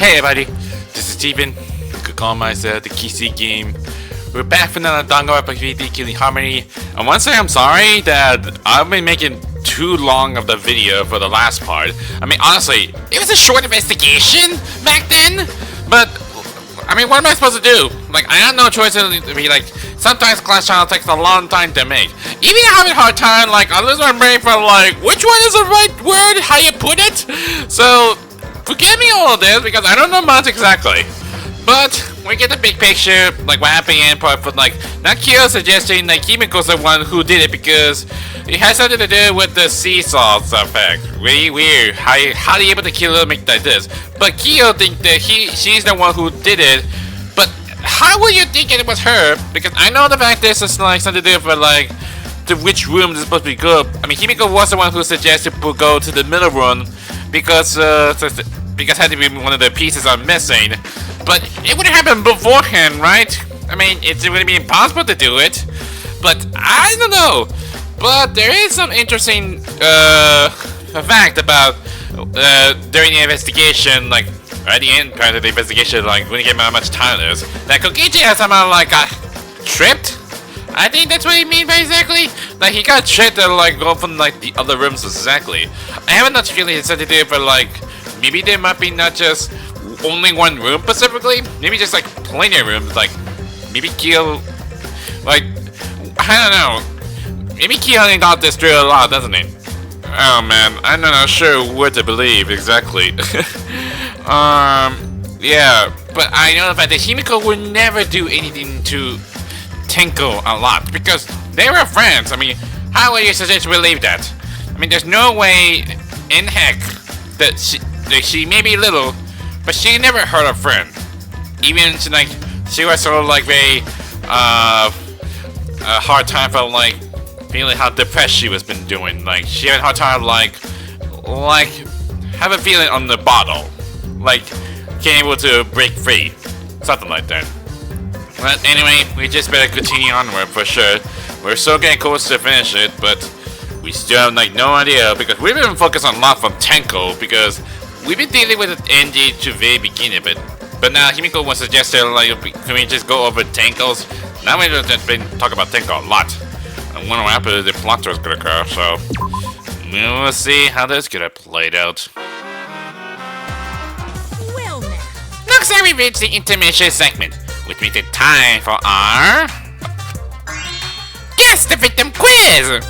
Hey everybody, this is Steven. You could call myself the KC Game. We're back for another Danganronpa VD Killing Harmony. And once again, I'm sorry that I've been making too long of the video for the last part. I mean, honestly, it was a short investigation back then. But, I mean, what am I supposed to do? Like, I have no choice to be like, sometimes Clash Channel takes a long time to make. Even having a hard time, like, I lose my brain for like, which one is the right word? How you put it? So, forgive me all of this because I don't know much exactly. But we get the big picture, like what happened in part for like not Kiyo suggesting like Himiko's the one who did it because it has something to do with the seesaw effect. Really weird. How are you able to kill her make like this? But Kiyo think that she's the one who did it. But how would you think it was her? Because I know the fact this is like something to do with like to which room is supposed to be good. I mean Himiko was the one who suggested to go to the middle room because had to be one of the pieces are missing. But it would have happened beforehand, right? I mean, it would be impossible to do it. But I don't know. But there is some interesting fact about during the investigation, like at the end part of the investigation, like when you get how much time there is, that Kokichi has somehow like got tripped. I think that's what he means by exactly. Like he got tripped to like go from like the other rooms exactly. I have not feeling it's something to do but like maybe there might be not just only one room specifically, maybe just like plenty of rooms, like maybe Kiyo, like I don't know, maybe Kiyo got this through a lot, doesn't he? Oh man, I'm not sure what to believe exactly. Yeah, but I know the fact that Himiko would never do anything to Tenko a lot because they were friends. I mean, how would you suggest we leave that? I mean, there's no way in heck that she may be little. But she never hurt her friend. Even she was sort of like very a hard time for like feeling how depressed she was been doing. Like she had a hard time like have a feeling on the bottle, like being able to break free, something like that. But anyway, we just better continue onward for sure. We're so getting close to finish it, but we still have like no idea because we've been focused on a lot from Tenko because we've been dealing with Angie to the very beginning, but now Himiko was suggested like can we just go over Tenko's? Now we've just been talking about Tenko a lot. I wonder what happened the plot twist gonna occur, so we'll see how this could have played out. Well now. Looks like we reached the intermission segment, which means it's time for our Guess the Victim Quiz!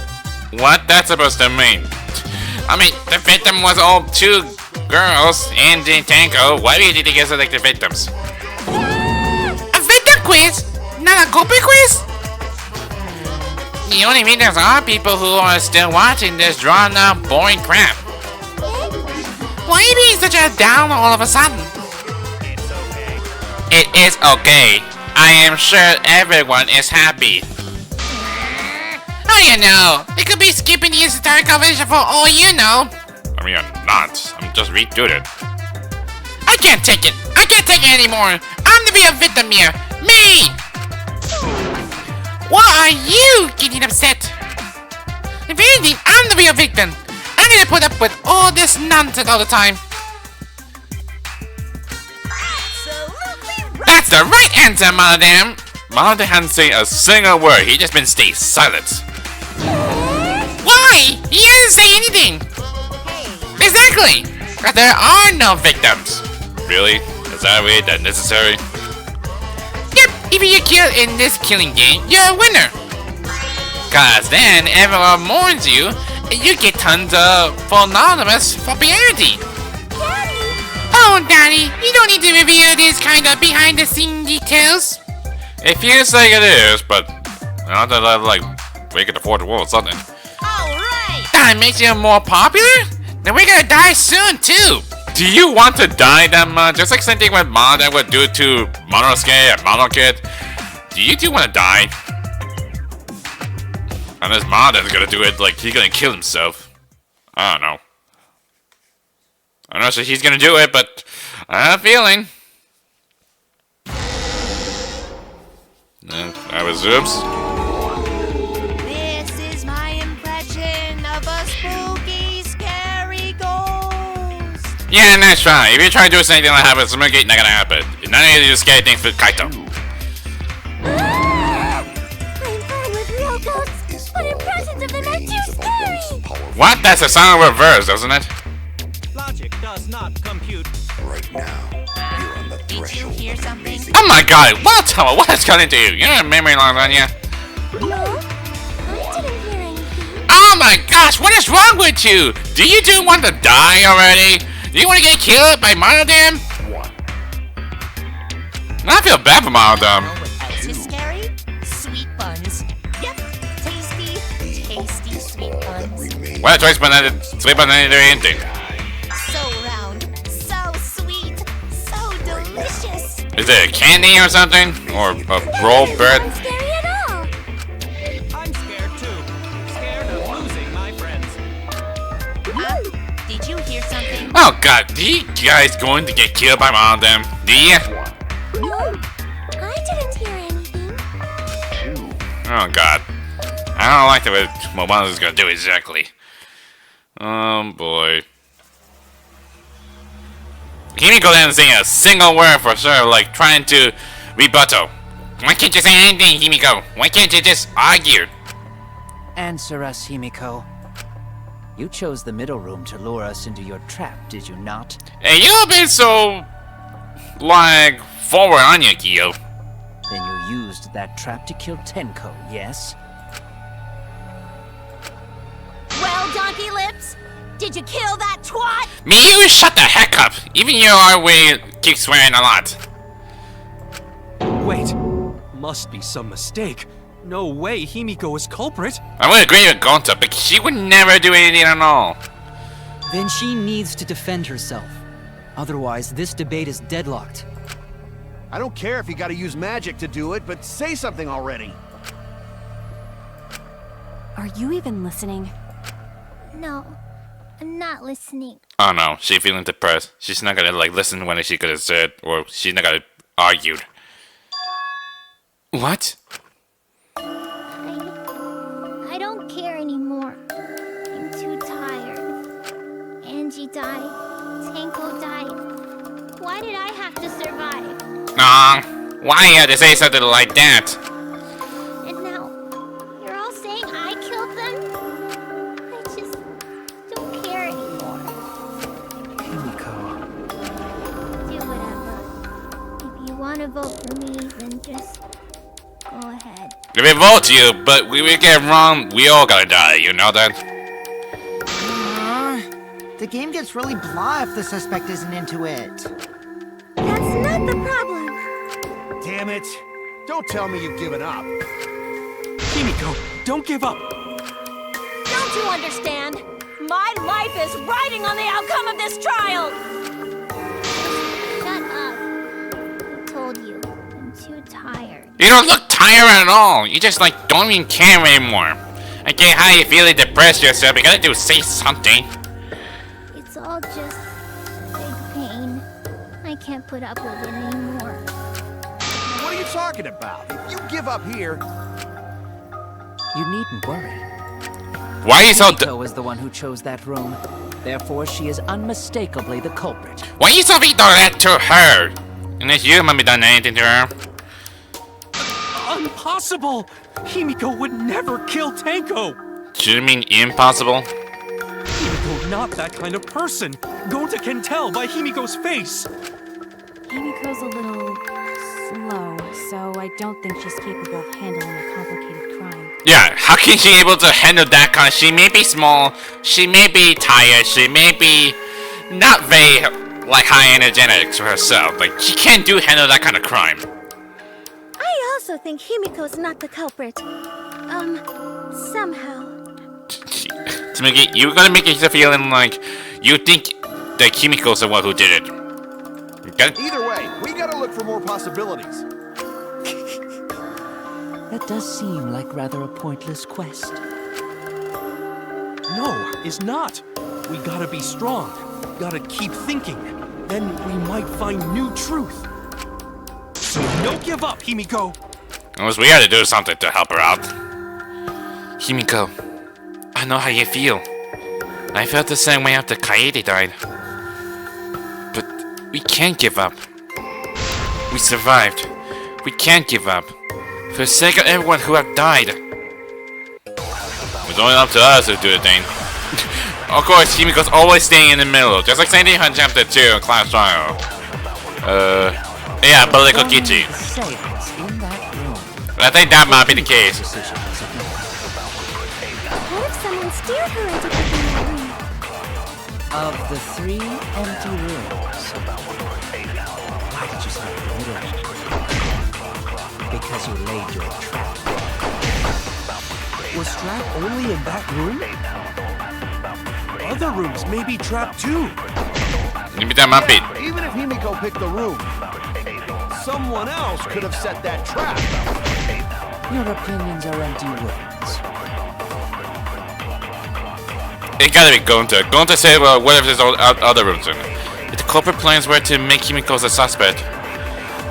What that's supposed to mean? I mean, the victim was all two girls, Angie and Tenko. Why did you guys select the victims? A victim quiz? Not a copy quiz? The only reason are people who are still watching this drawn out boring crap. Why are you being such a down all of a sudden? It's okay. It is okay. I am sure everyone is happy. Oh, you know, they could be skipping the entire conversation for all you know. I mean, I'm not. I'm just redoing it. I can't take it. I can't take it anymore. I'm the real victim here. Me! Why are you getting upset? If anything, I'm the real victim. I need to put up with all this nonsense all the time. That's the right answer, Madam. Madam hasn't said a single word. He just been staying silent. Why? He hasn't said anything. Exactly! But there are no victims. Really? Is that really that necessary? Yep, if you kill in this killing game, you're a winner. Cause then everyone mourns you, and you get tons of anonymous popularity. Daddy! Oh, Daddy, you don't need to reveal this kind of behind-the-scene details. It feels like it is, but I don't know, like breaking the fourth wall or something. Alright! That makes you more popular? Then we're gonna die soon, too! Do you want to die that much? Just like something what Mada would do to Monosuke and Monokid. Do you two want to die? Unless Mada's gonna do it, like he's gonna kill himself. I don't know. I'm not sure he's gonna do it, but I have a feeling. And I was oops. This is my impression of a spooky, scary ghost. Yeah, that's right. If you try to do something that happens, it's not gonna happen. None of you do scary things for Kaito. I'm fine with real ghosts, but impressions of them are too scary. What? That's a sound reverse, doesn't it? Logic does not compute. Right now, you're on the threshold. Did you hear something? Oh my god, what has got into you? You're a memory loss on you. No, I didn't hear anything. Oh my gosh, what is wrong with you? Do you two want to die already? Do you want to get killed by Monodam? I feel bad for Monodam. What else is scary? Sweet buns. Yep, tasty sweet buns. What a choice banana, sweet banana anything. So round, so sweet, so delicious. Is it a candy or something? Or a roll bread? Not scary at all. I'm scared too. Scared of losing my friends. Did you hear something? Oh god, are you guys going to get killed by Monodam? Do you? No, I didn't hear anything. Oh god. I don't like the way Momona's is gonna do exactly. Oh boy. Himiko didn't say a single word for sure, like trying to rebuttal. Why can't you say anything, Himiko? Why can't you just argue? Answer us, Himiko. You chose the middle room to lure us into your trap, did you not? Hey, you've been so, like, forward on you, Kiyo. Then you used that trap to kill Tenko, yes? Well, Donkey Lips, did you kill that twat? Me, you shut the heck up! Even you are way keep swearing a lot. Wait, must be some mistake. No way Himiko is culprit. I would agree with Gonta, but she would never do anything at all. Then she needs to defend herself. Otherwise, this debate is deadlocked. I don't care if you gotta use magic to do it, but say something already. Are you even listening? No, I'm not listening. Oh no, she's feeling depressed. She's not gonna like listen when she could have said, or she's not gonna argue. What? I don't care anymore. I'm too tired. Angie died. Tenko died. Why did I have to survive? Why you had to say something like that? And now, you're all saying I killed them? I just don't care anymore. Himiko. Do whatever. If you want to vote for me, then just go ahead. If we vote you, but we get wrong, we all gotta die, you know that? The game gets really blah if the suspect isn't into it. That's not the problem. Damn it! Don't tell me you've given up. Himiko, don't give up. Don't you understand? My life is riding on the outcome of this trial! Shut up. I told you, I'm too tired. You don't look tired at all. You just like don't even care anymore. I get how you feeling depressed yourself. You gotta say something. It's all just big pain. I can't put up with it anymore. What are you talking about? If you give up here, You needn't worry. Why are you so Himiko is the one who chose that room. Therefore, she is unmistakably the culprit. why are you so being that to her? Unless you haven't done anything to her. Impossible! Himiko would never kill Tenko! Should it mean impossible? Himiko not that kind of person. Gonta can tell by Himiko's face. Himiko's a little slow, so I don't think she's capable of handling a complicated crime. Yeah, how can she able to handle that kind? She may be small, she may be tired, she may be not very like high energetic to herself. Like she can't handle that kind of crime. I also think Himiko's not the culprit. Somehow. Tsumugi, you're gonna make yourself feeling like you think that Himiko's the one who did it. Okay? either way, we gotta look for more possibilities. That does seem like rather a pointless quest. No, it's not. We gotta be strong. Gotta keep thinking. Then we might find new truth. So no give up, Himiko. Unless we had to do something to help her out. Himiko, I know how you feel. I felt the same way after Kaede died. We can't give up. We survived. We can't give up. For the sake of everyone who have died. It's only up to us to do the thing. Of course, Himiko's always staying in the middle, just like Sandy on Chapter 2 in Class Trial. Yeah, but like Kokichi. I think that might be the case. What if someone steered her into picking that room? Of the 3 empty rooms, why did you select the middle one? Because you laid your trap. Was trap only in that room? Other rooms may be trapped too. Maybe that might be. Even if Himiko picked the room, someone else could have set that trap. Your opinions are empty words. It gotta be Gonta. Gonta said, well, what if there's other rooms in it? If the corporate plans were to make Himiko a suspect,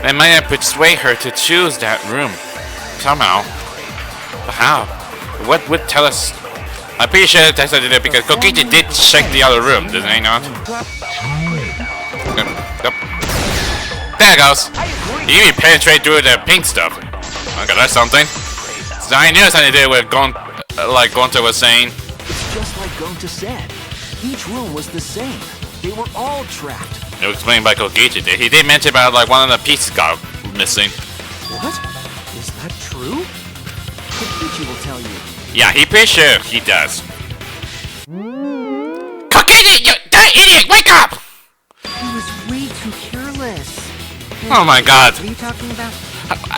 they might have persuade her to choose that room. Somehow. But how? What would tell us? I'm pretty sure Tessa did it because Kokichi did check the other room, didn't he not? Yep. There it goes. You even penetrate through the pink stuff. Okay, that's something. So I knew something to do with like Gonta was saying. It's just like Gonta said. Each room was the same. They were all trapped. It was explained by Kokichi. He did mention about like one of the pieces got missing. What? Is that true? Kokichi will tell you. Yeah, he pretty sure he does. Kokichi, you that idiot! Wake up! He was way too careless. Oh my god. What are you talking about?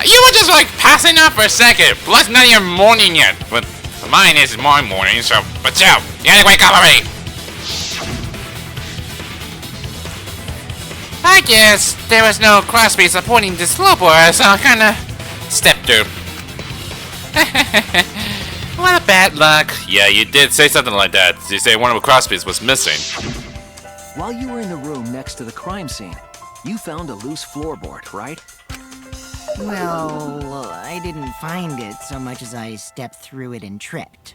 You were just like passing out for a second. Plus, not even morning yet. But mine is my morning, so watch out. You gotta wake up already. I guess there was no Crosby supporting the slowboy, so I kinda stepped through. What a bad luck. Yeah, you did say something like that. You say one of the Crosbys was missing. While you were in the room next to the crime scene, you found a loose floorboard, right? Well, I didn't find it so much as I stepped through it and tripped.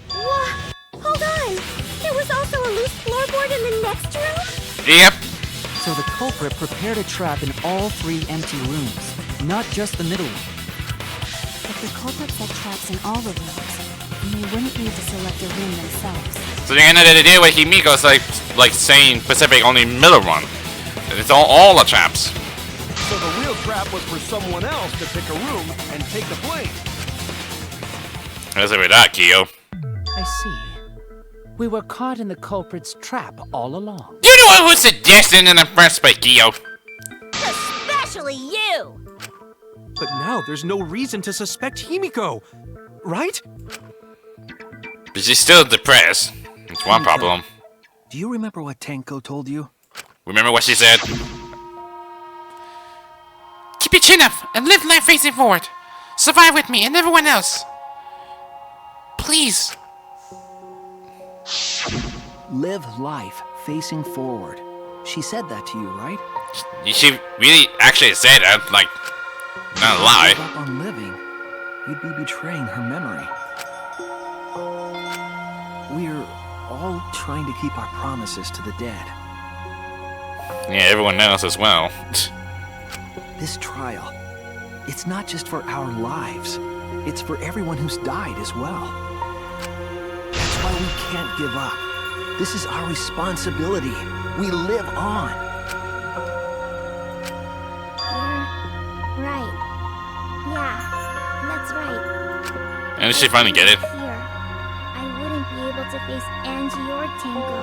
What? Hold on! There was also a loose floorboard in the next room? Yep. So the culprit prepared a trap in all 3 empty rooms, not just the middle one. If the culprit set traps in all the rooms, then they wouldn't need to select a room themselves. So the end of the day with Himiko's like saying Pacific only middle run. It's all the traps. So the real trap was for someone else to pick a room and take the blame. Let's see with that, Kiyo. I see. We were caught in the culprit's trap all along. You know who suggested in the first place, Kiyo? Especially you! But now there's no reason to suspect Himiko, right? But she's still depressed. It's one problem. Do you remember what Tenko told you? Remember what she said? Keep your chin up and live life facing forward. Survive with me and everyone else. Please. Live life facing forward. She said that to you, right? She really actually said that, like, not a lie. If you gave up on living, you'd be betraying her memory. We're all trying to keep our promises to the dead. Yeah, everyone else as well. This trial, it's not just for our lives. It's for everyone who's died as well. That's why we can't give up. This is our responsibility. We live on. You're right. Yeah, that's right. And did she finally get it? Here, I wouldn't be able to face Angie or Tenko.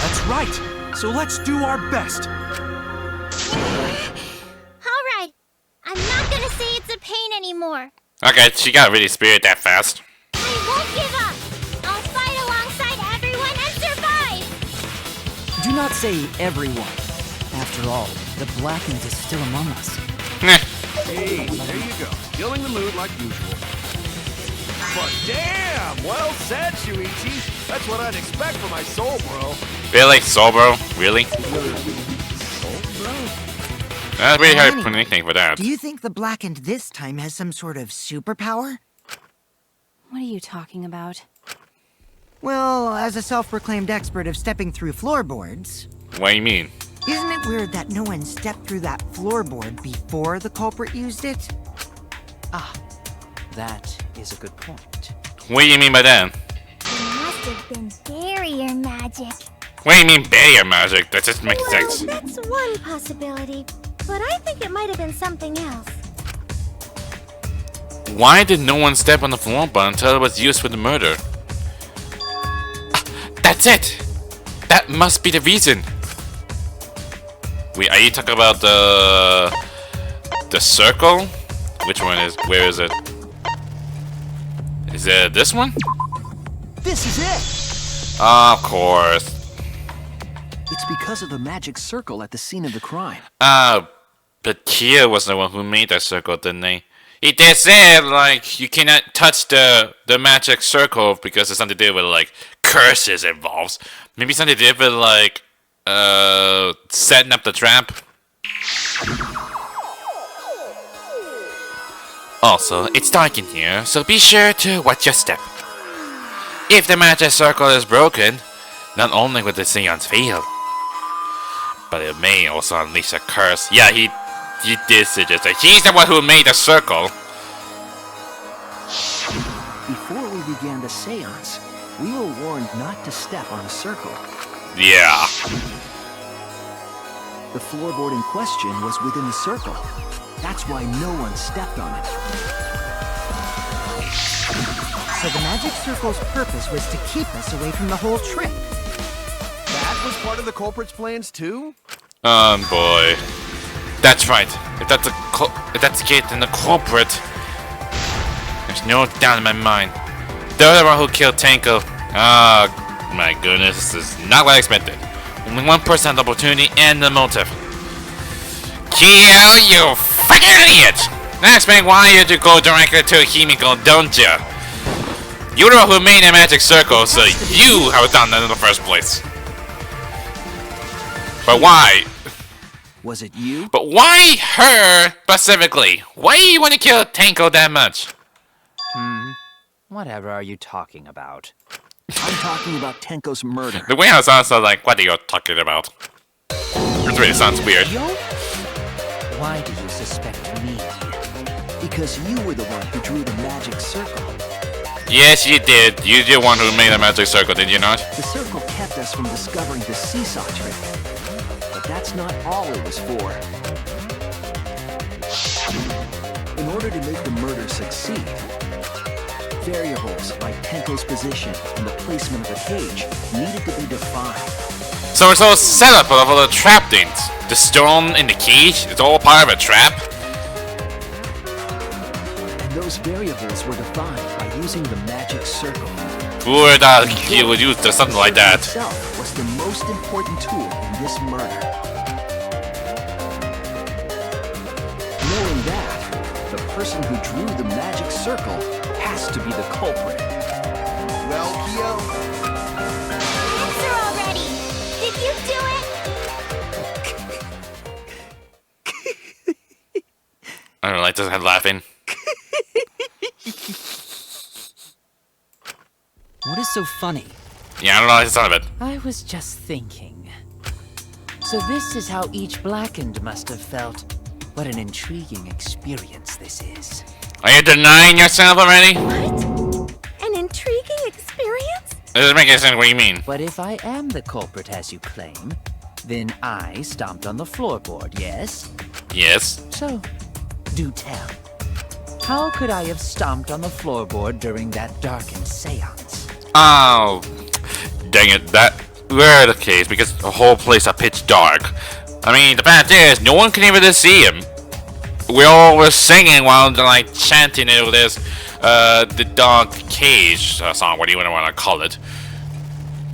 That's right. So let's do our best. Alright, I'm not gonna say it's a pain anymore. Okay, she got really spirit that fast. I won't give up. I'll fight alongside everyone and survive. Do not say everyone. After all, the Blackened is still among us. Meh. Hey, there you go. Killing the mood like usual. But damn, well said, Shuichi. That's what I'd expect from my soul, bro. Really? Soul bro? Really? That's really hard to put anything for that. Do you think the Blackened this time has some sort of superpower? What are you talking about? Well, as a self-proclaimed expert of stepping through floorboards... What do you mean? Isn't it weird that no one stepped through that floorboard before the culprit used it? Ah, that is a good point. What do you mean by that? It must have been barrier magic. What do you mean barrier magic? That just makes sense. That's one possibility, but I think it might have been something else. Why did no one step on the floorboard until it was used for the murder? That's it! That must be the reason. Wait, are you talking about the circle? Which one is? Where is it? Is it this one? This is it! Of course. It's because of the magic circle at the scene of the crime. But Kiyo was the one who made that circle, didn't he? He did say, like, you cannot touch the magic circle because it's something to do with, like, curses involved. Maybe something to do with, like, setting up the trap. Also, it's dark in here, so be sure to watch your step. If the magic circle is broken, not only will the seance fail, but it may also unleash a curse. Yeah, he did suggest that. He's the one who made the circle. Before we began the seance, we were warned not to step on the circle. Yeah. The floorboard in question was within the circle. That's why no one stepped on it. So the magic circle's purpose was to keep us away from the whole trick. That was part of the culprit's plans too? Boy. That's right. If that's the case, then the culprit. There's no doubt in my mind. They're the one who killed Tenko. Ah, my goodness, this is not what I expected. Only one person had the opportunity and the motive. Kiyo, you fucking idiot! That explains why you had to go directly to Himiko, don't you? You're the one who made a magic circle, so you have done that in the first place. But why? Was it you? But why her specifically? Why do you want to kill Tenko that much? Whatever are you talking about? I'm talking about Tenko's murder. The way I sounds like, what are you talking about? It really sounds weird. Yo? Why do you suspect me? Because you were the one who drew the magic circle. Yes, you did. You're the one who made a magic circle, did you not? The circle kept us from discovering the seesaw trick. But that's not all it was for. In order to make the murder succeed, variables like Tenko's position and the placement of the cage needed to be defined. So it's all set up of all the trap things. The stone in the cage, it's all part of a trap? And those variables were defined by using the magic circle. Who would you would use something like that? The circle itself was the most important tool in this murder. Knowing that, the person who drew the magic circle has to be the culprit. Well, Kiyo, Answer already! Did you do it? I don't know, I just had laughing. What is so funny? Yeah, I don't know, I just thought of it. I was just thinking. So this is how each blackened must have felt. What an intriguing experience this is. Are you denying yourself already? What? An intriguing experience? It doesn't make any sense what you mean. But if I am the culprit as you claim, then I stomped on the floorboard, yes? Yes. So, do tell. How could I have stomped on the floorboard during that darkened seance? Oh, dang it, that were the case because the whole place is pitch dark. I mean, the fact is, no one can even see him. We all were singing while they're like chanting over this, the dog cage song, what do you want to call it?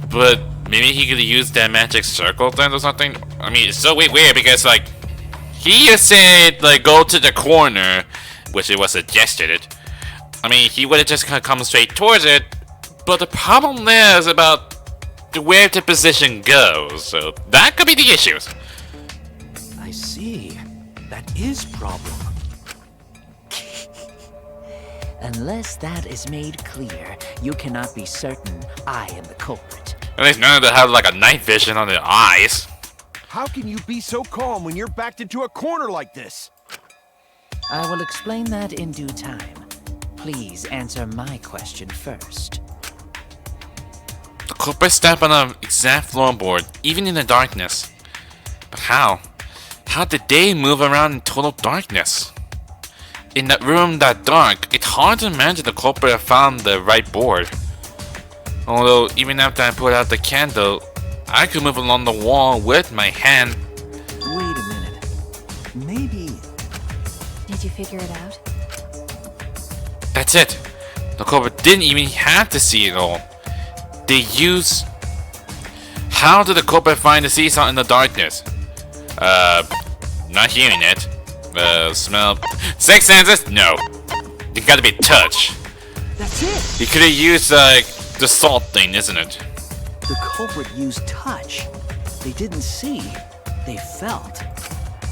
But maybe he could use that magic circle then or something. I mean, it's so weird because like he just said like go to the corner, which it was suggested. I mean, he would have just come straight towards it. But the problem is about where the position goes, so that could be the issues. I see. That is problem. Unless that is made clear, you cannot be certain I am the culprit. At least none of them have like a night vision on their eyes. How can you be so calm when you're backed into a corner like this? I will explain that in due time. Please answer my question first. The culprit stepped on the exact floorboard, even in the darkness. But how? How did they move around in total darkness? In that room that dark, it's hard to imagine the culprit found the right board. Although, even after I put out the candle, I could move along the wall with my hand. Wait a minute. Maybe... Did you figure it out? That's it. The culprit didn't even have to see it all. They used... How did the culprit find the seesaw in the darkness? Not hearing it. Smell... Six senses? No. It gotta be touch. That's it! He could have used, the salt thing, isn't it? The culprit used touch. They didn't see. They felt.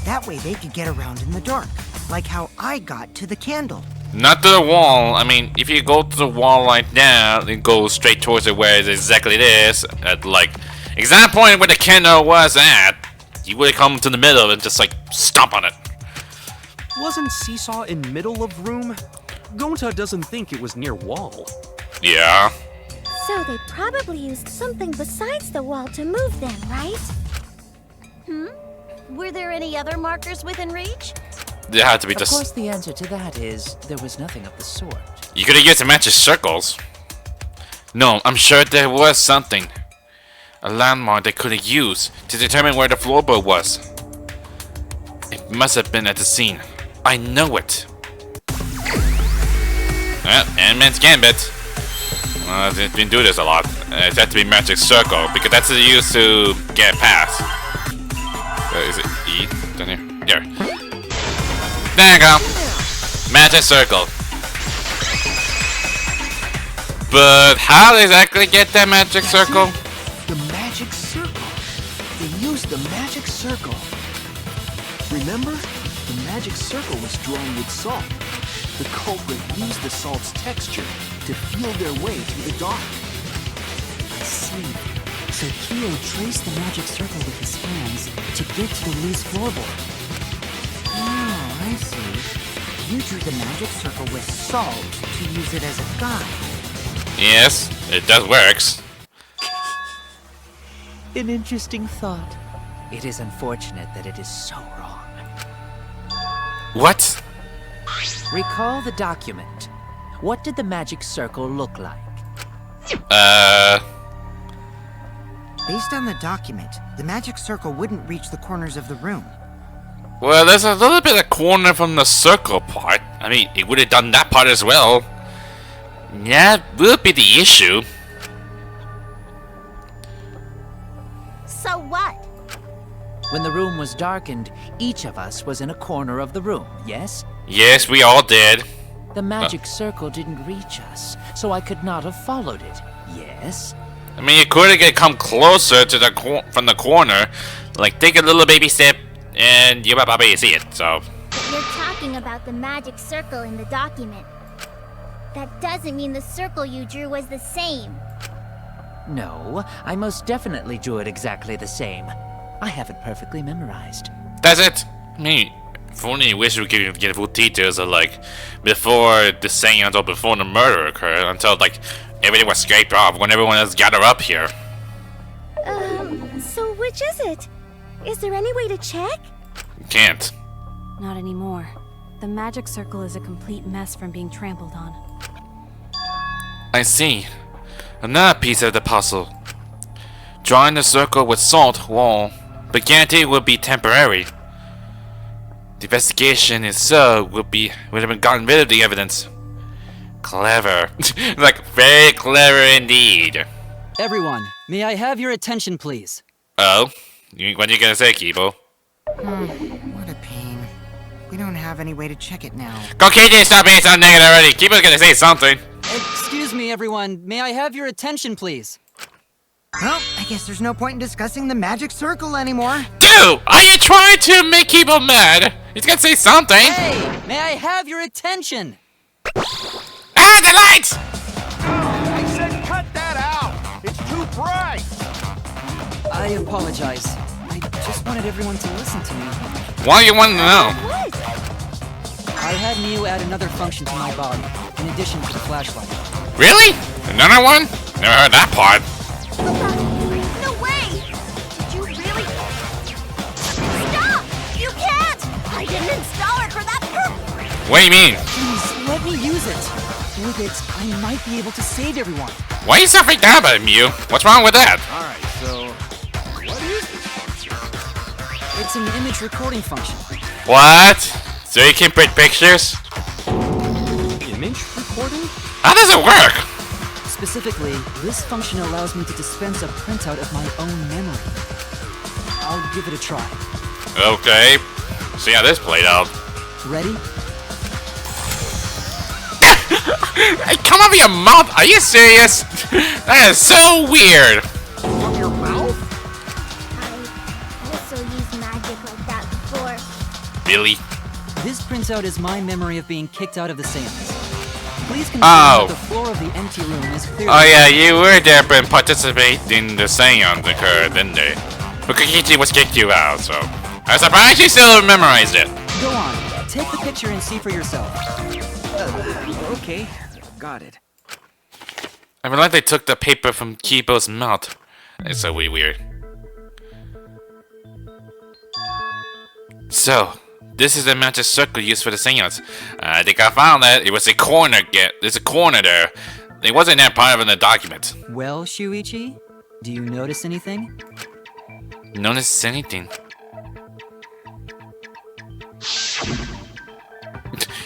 That way they could get around in the dark, like how I got to the candle. Not to the wall. I mean, if you go to the wall like that, and go straight towards it where it exactly is, at like exact point where the candle was at, you would have come to the middle and just like stomp on it. Wasn't seesaw in middle of room? Gonta doesn't think it was near wall. Yeah. So they probably used something besides the wall to move them, right? Were there any other markers within reach? There had to be Of just... course, the answer to that is there was nothing of the sort. You could have used the magic circles. No, I'm sure there was something. A landmark they could have used to determine where the floorboard was. It must have been at the scene. I know it. Ant-Man's Gambit. They've been doing this a lot. It had to be magic circle because that's the use to get past. Is it E? Down here? Here. There you go. Magic circle. But how exactly get that magic circle? The magic circle. They used the magic circle. Remember? The magic circle was drawn with salt. The culprit used the salt's texture to feel their way through the dark. I see. So Kiyo traced the magic circle with his hands to get to the loose floorboard. Oh, I see. You drew the magic circle with salt to use it as a guide. Yes, it does works. An interesting thought. It is unfortunate that it is so wrong. What? Recall the document. What did the magic circle look like? Based on the document, the magic circle wouldn't reach the corners of the room. Well, there's a little bit of corner from the circle part. I mean, it would have done that part as well. Yeah, that will be the issue. So what? When the room was darkened, each of us was in a corner of the room, yes? Yes, we all did. The magic circle didn't reach us, so I could not have followed it, yes? I mean, you could have come closer to the from the corner, like take a little baby step, and you probably see it. So. But you're talking about the magic circle in the document. That doesn't mean the circle you drew was the same. No, I most definitely drew it exactly the same. I have it perfectly memorized. That's it. I mean, if only you wish we could get full details of like before the seance or before the murder occurred, until like everything was scraped off when everyone else gathered up here. So which is it? Is there any way to check? You can't. Not anymore. The magic circle is a complete mess from being trampled on. I see. Another piece of the puzzle. Drawing the circle with salt wall, but guaranteed will be temporary. The investigation itself would have gotten rid of the evidence. Clever. Like, very clever indeed. Everyone, may I have your attention, please? Oh? What are you gonna say, Kibo? What a pain. We don't have any way to check it now. Go KJ, stop being so negative already! Kibo's gonna say something. Excuse me, everyone. May I have your attention, please? Well, I guess there's no point in discussing the magic circle anymore. Dude! Are you trying to make Kibo mad? He's gonna say something! Hey! May I have your attention? Ah, the lights! I said cut that out! It's too bright! I apologize. I just wanted everyone to listen to me. Why do you want to know? What? I had Miu add another function to my body, in addition to the flashlight. Really? Another one? Never heard that part. No way! Did you really? Stop! You can't! I didn't install it for that purpose! What do you mean? Please, let me use it. With it, I might be able to save everyone. Why are you so freaked out about it, Mew? What's wrong with that? Alright, so what is this function? It's an image recording function. What? So you can print pictures? Image recording? How does it work? Specifically, this function allows me to dispense a printout of my own memory. I'll give it a try. Okay. See how this played out. Ready? Hey, come out of your mouth! Are you serious? That is so weird! From your mouth? I also used magic like that before. Really? This printout is my memory of being kicked out of the seance. Please confirm Oh. that the floor of the empty room is clear. Oh yeah, you were there and participated in the seance occurred, didn't they? But Kokichi was kicked you out, so... I'm surprised you still memorized it. Go on, take the picture and see for yourself. Okay, got it. I feel like they took the paper from Kibo's mouth. It's so weird. So, this is the magic circle used for the seance. I think I found that it was a corner. There's a corner there. It wasn't that part of the document. Well, Shuichi, do you notice anything? Notice anything?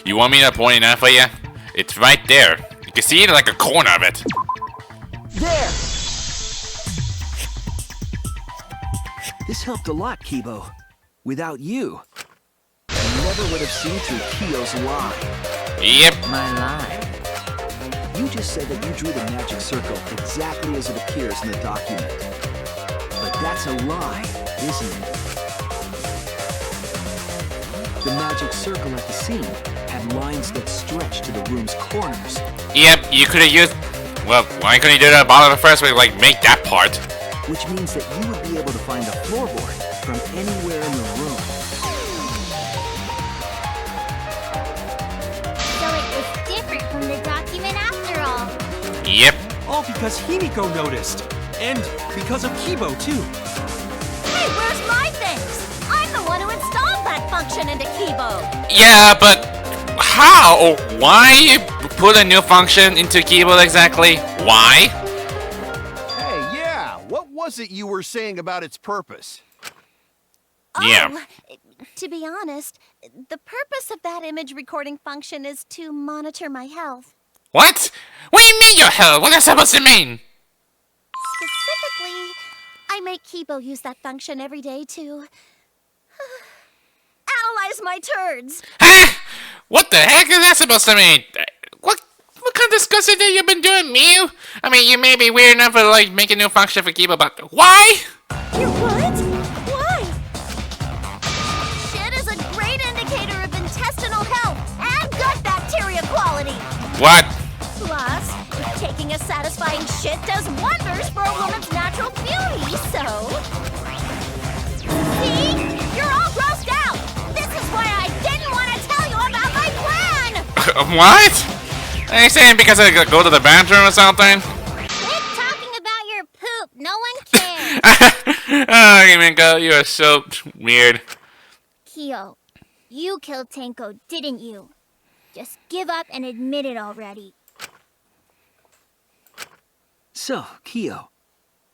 You want me to point it out for you? It's right there. You can see it like a corner of it. There! This helped a lot, Kibo. Without you, I never would have seen through Kiyo's lie. Yep. My lie. You just said that you drew the magic circle exactly as it appears in the document. But that's a lie, isn't it? The magic circle at the scene had lines that stretched to the room's corners. Yep, you could have used... Well, why couldn't you do that bottom of the first way? Like, make that part. Which means that you would be able to find the floorboard from anywhere in the room. So it was different from the document after all. Yep. All because Himiko noticed. And because of Kibo, too. Hey, where's my things? I'm the one who installed that function into Kibo. Yeah, but... How? Why put a new function into keyboard exactly? Why? Hey, yeah, what was it you were saying about its purpose? Yeah. Oh, to be honest, the purpose of that image recording function is to monitor my health. What? What do you mean your health? What is that supposed to mean? Specifically, I make Kibo use that function every day to analyze my turds. Huh? What the heck is that supposed to mean? What kind of disgusting thing you been doing, Mew? I mean, you may be weird enough to like make a new function for Kibo, but why? You what? Why? Shit is a great indicator of intestinal health and gut bacteria quality. What? Plus, taking a satisfying shit does wonders for a woman's natural beauty, so... See? You're all grossed out! This is why I didn't want to tell you about my plan! What? Are you saying because I go to the bathroom or something? Quit talking about your poop. No one cares. Oh, Himiko, you are so weird. Kiyo, you killed Tenko, didn't you? Just give up and admit it already. So, Kiyo,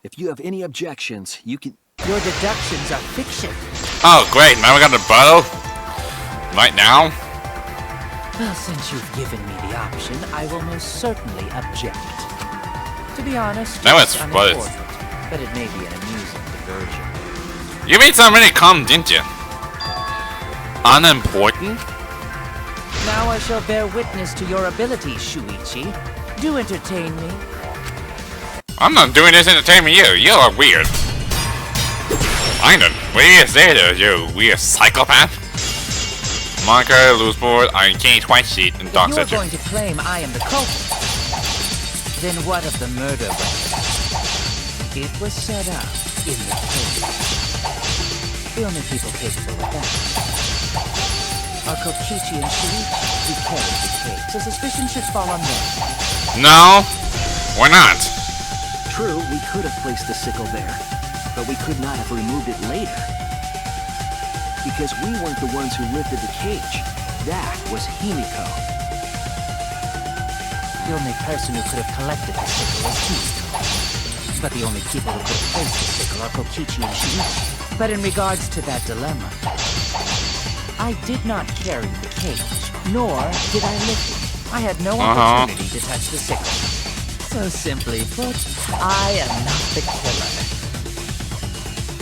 if you have any objections, you can... Your deductions are fiction. Oh, great. Now we got the bottle. Right now? Well, since you've given me the option, I will most certainly object. To be honest, That it's was what unimportant, but it may be an amusing diversion. You made something really calm, didn't you? Unimportant? Now I shall bear witness to your ability, Shuichi. Do entertain me. I'm not doing this entertainment you. You are weird. I know. What do you say to you weird psychopath? Marker, loose board, iron cane, white sheet, and dog If you are center. going to claim I am the culprit, then what of the murder weapon? It was set up in the case. The only people capable of that are Kokichi and Shuichi, who carried the cage, so suspicion should fall on them. No, we're not. True, we could have placed the sickle there, but we could not have removed it later. Because we weren't the ones who lifted the cage. That was Himiko. The only person who could have collected the sickle was Himiko. But the only people who could have placed the sickle are Kokichi and Shuichi. But in regards to that dilemma, I did not carry the cage, nor did I lift it. I had no opportunity to touch the sickle. So simply put, I am not the killer.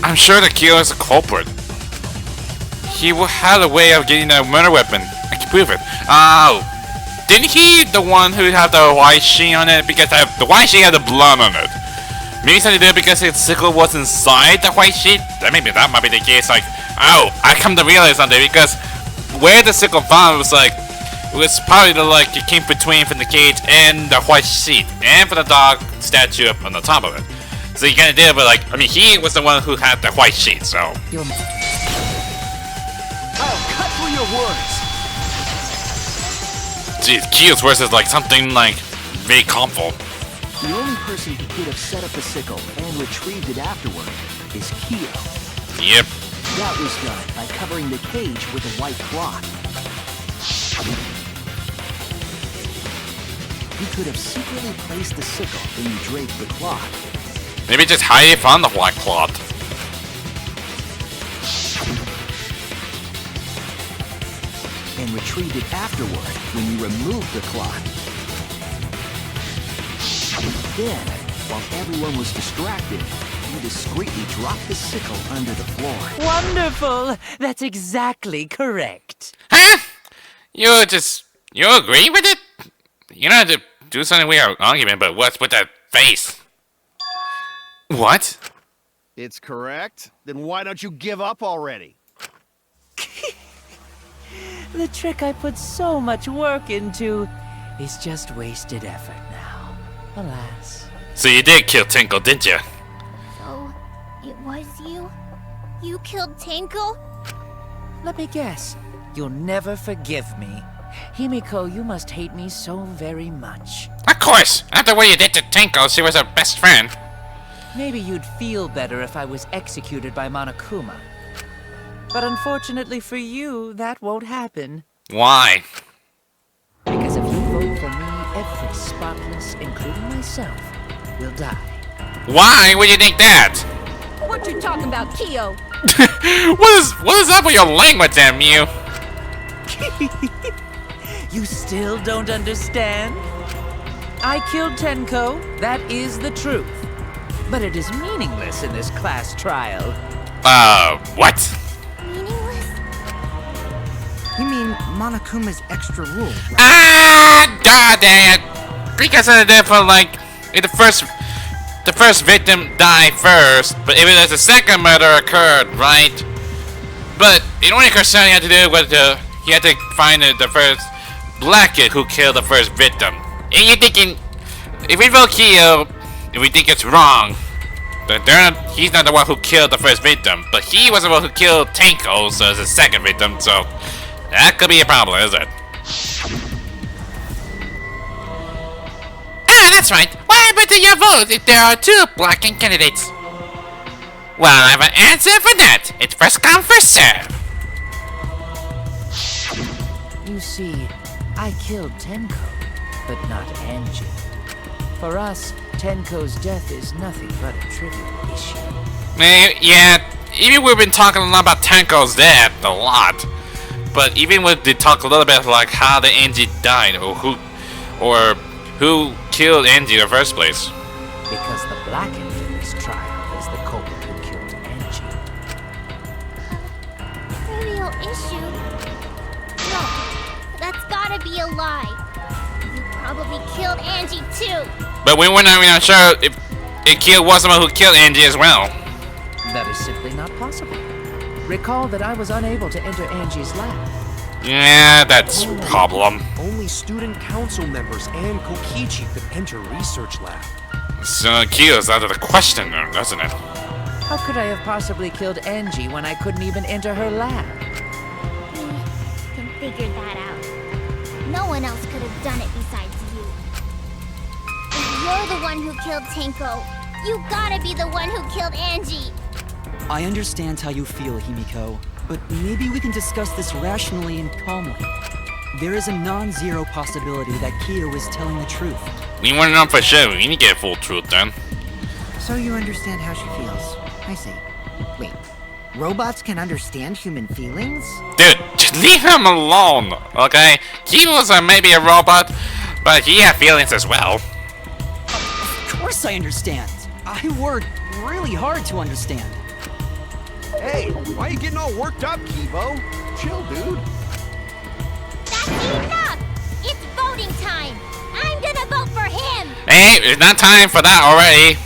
I'm sure that Kiyo is a culprit. He had a way of getting a murder weapon. I can prove it. Oh, didn't he the one who had the white sheet on it? Because the white sheet had the blood on it. Maybe something to do because his sickle was inside the white sheet. That might be the case. Like, oh, I come to realize something because where the sickle found was like, it was probably it came between from the cage and the white sheet, and for the dog statue up on the top of it. So you kind of did, but he was the one who had the white sheet. So. I'll cut through your words. Geez, Kiyo's words is something very harmful. The only person who could have set up the sickle and retrieved it afterward is Kiyo. Yep. That was done by covering the cage with a white cloth. You could have secretly placed the sickle when you draped the cloth. Maybe just hide it on the white cloth. And retrieved it afterward when you removed the cloth. Then, while everyone was distracted, you discreetly dropped the sickle under the floor. Wonderful! That's exactly correct. Huh? You agree with it? You don't have to do something with our argument, but what's with that face? What? It's correct. Then why don't you give up already? The trick I put so much work into is just wasted effort now. Alas. So you did kill Tenko, didn't you? So, it was you? You killed Tenko? Let me guess. You'll never forgive me. Himiko, you must hate me so very much. Of course! After what you did to Tenko, she was our best friend. Maybe you'd feel better if I was executed by Monokuma. But unfortunately for you, that won't happen. Why? Because if you vote for me, every spotless, including myself, will die. Why would you think that? What you talking about, Kiyo? what is up with your language there, Mew? You still don't understand? I killed Tenko, that is the truth. But it is meaningless in this class trial. What? Meaningless? You mean Monokuma's extra rule, right? Ah, dang it! Because of the different, if the first victim died first, but if there's a second murder occurred, right? But the only concern you had to do was you had to find the first black kid who killed the first victim. And you're thinking, if we vote Kiyo, if we think it's wrong, that he's not the one who killed the first victim, but he was the one who killed Tenko, so it's the second victim, so that could be a problem, is it? Ah, that's right. What happened to your vote if there are two blocking candidates? Well, I have an answer for that. It's first come, first serve. You see, I killed Tenko, but not Angie. For us, Tenko's death is nothing but a trivial issue. Yeah, even we've been talking a lot about Tenko's death, a lot. But even we did talk a little bit how the Angie died, or who killed Angie in the first place. Because the black end in this trial is the culprit who killed Angie. Trivial issue? No, that's gotta be a lie. You probably killed Angie too. But we were not even sure if Kiyo was someone who killed Angie as well. That is simply not possible. Recall that I was unable to enter Angie's lab. Yeah, that's a problem. Only student council members and Kokichi could enter research lab. So Kiyo's out of the question there, doesn't it? How could I have possibly killed Angie when I couldn't even enter her lab? We can figure that out. No one else could have done it besides you. If you're the one who killed Tenko, you gotta be the one who killed Angie. I understand how you feel, Himiko, but maybe we can discuss this rationally and calmly. There is a non-zero possibility that Kiyo is telling the truth. We want to know for sure. We need to get full truth then. So you understand how she feels. I see. Wait, robots can understand human feelings? Dude, just leave him alone, okay? He was maybe a robot, but he had feelings as well. Of course I understand. I worked really hard to understand. Hey, why are you getting all worked up, Kibo? Chill, dude. That's enough! It's voting time! I'm gonna vote for him! Hey, it's not time for that already.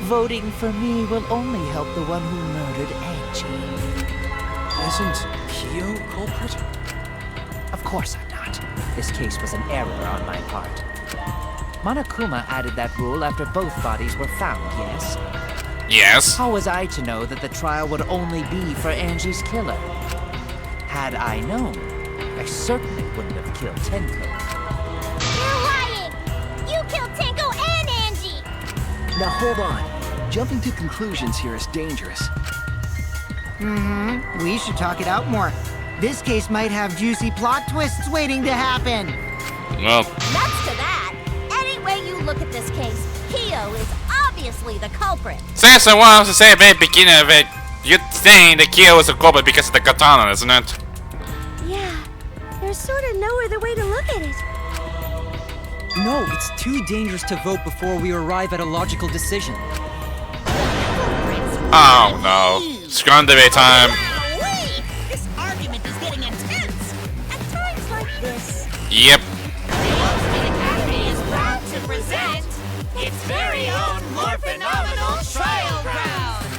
Voting for me will only help the one who murdered Angie. Isn't Kiyo culprit? Of course I'm not. This case was an error on my part. Monokuma added that rule after both bodies were found, yes? Yes. How was I to know that the trial would only be for Angie's killer? Had I known, I certainly wouldn't have killed Tenko. You're lying! You killed Tenko and Angie! Now hold on. Jumping to conclusions here is dangerous. Mm-hmm. We should talk it out more. This case might have juicy plot twists waiting to happen. Well, Nuts to that! Any way you look at this case, Kiyo is obviously the culprit. since what I was to say at the very beginning of it, you're saying that Kiyo was a culprit because of the katana, isn't it? Yeah, there's sort of no other way to look at it. No, it's too dangerous to vote before we arrive at a logical decision. Oh no. Scrum debate time. Wait! This argument is getting intense! At times like this, Yep. Academy is proud to present its very own more phenomenal trial grounds!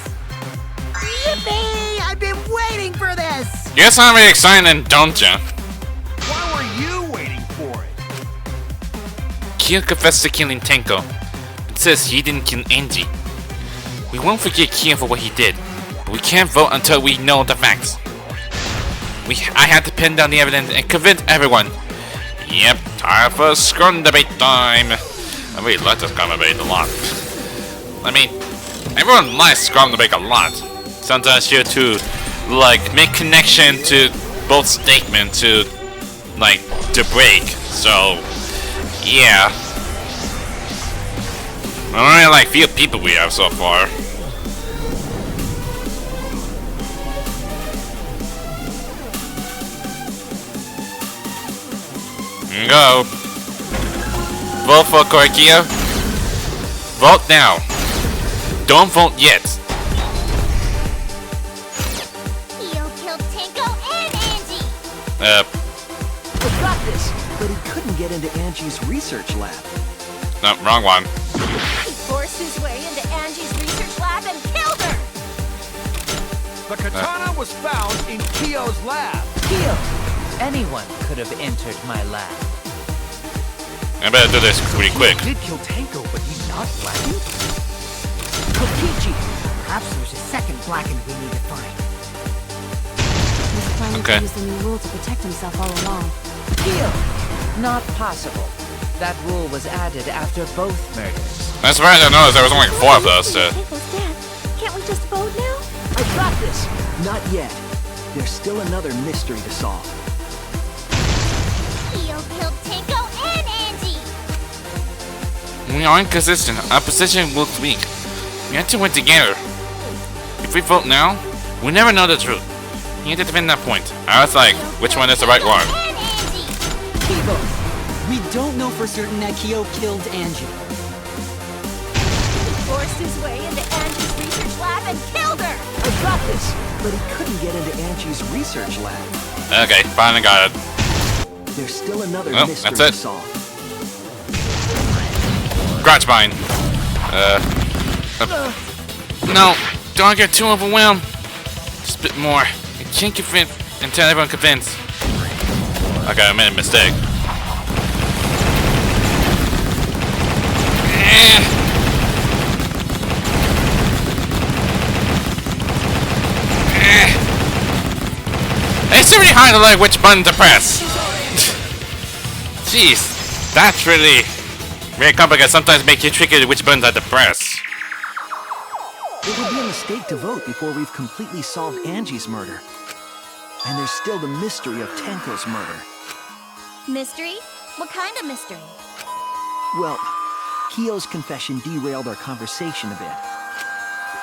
Yippee! I've been waiting for this! You sound really excited, don't ya? Why were you waiting for it? Kiyo confessed to killing Tenko. It says he didn't kill Angie. We won't forget Kiyo for what he did, but we can't vote until we know the facts. I had to pin down the evidence and convince everyone. Yep, time for scrum debate time. I really like this scrum debate a lot. I mean, everyone likes scrum debate a lot. Sometimes you have to, like, make connection to both statements to, like, to break. So, yeah. I don't really like few people we have so far. Here you go. Vote for Kiyo. Vote now. Don't vote yet. Kiyo killed Tenko and Angie! I got this, but he couldn't get into Angie's research lab. No, wrong one. He forced his way into Angie's research lab and killed her! The katana was found in Kiyo's lab. Kiyo! Anyone could have entered my lab. I better do this pretty quick. He did kill Tenko, but he's not blackened? Kokichi! Perhaps there's a second blackened we need to find. He's planning Okay. to use the new rule to protect himself all along. Kiyo! Not possible. That rule was added after both murders. As far as I know, there was only 4 of us. Tenko's dead. Can't we just vote now? I got this! Not yet. There's still another mystery to solve. Kiyo killed Tenko and Angie! We are inconsistent. Our position will weak. We have to work together. If we vote now, we'll never know the truth. You have to defend that point. I was like, which one is the right one? And Angie! Kibo, we don't know for certain that Kiyo killed Angie. He forced his way into Angie's research lab and killed her! I got this, but he couldn't get into Angie's research lab. Okay, finally got it. There's still another Oh, mystery that's it. to solve. Scratch mine. No, don't get too overwhelmed. Just a bit more. I can't convince until everyone convinced. Okay, I made a mistake. trying to like which button to press. Jeez, that's really very complicated. Sometimes make you tricky which buttons I have to press. It would be a mistake to vote before we've completely solved Angie's murder. And there's still the mystery of Tenko's murder. Mystery? What kind of mystery? Well, Kiyo's confession derailed our conversation a bit.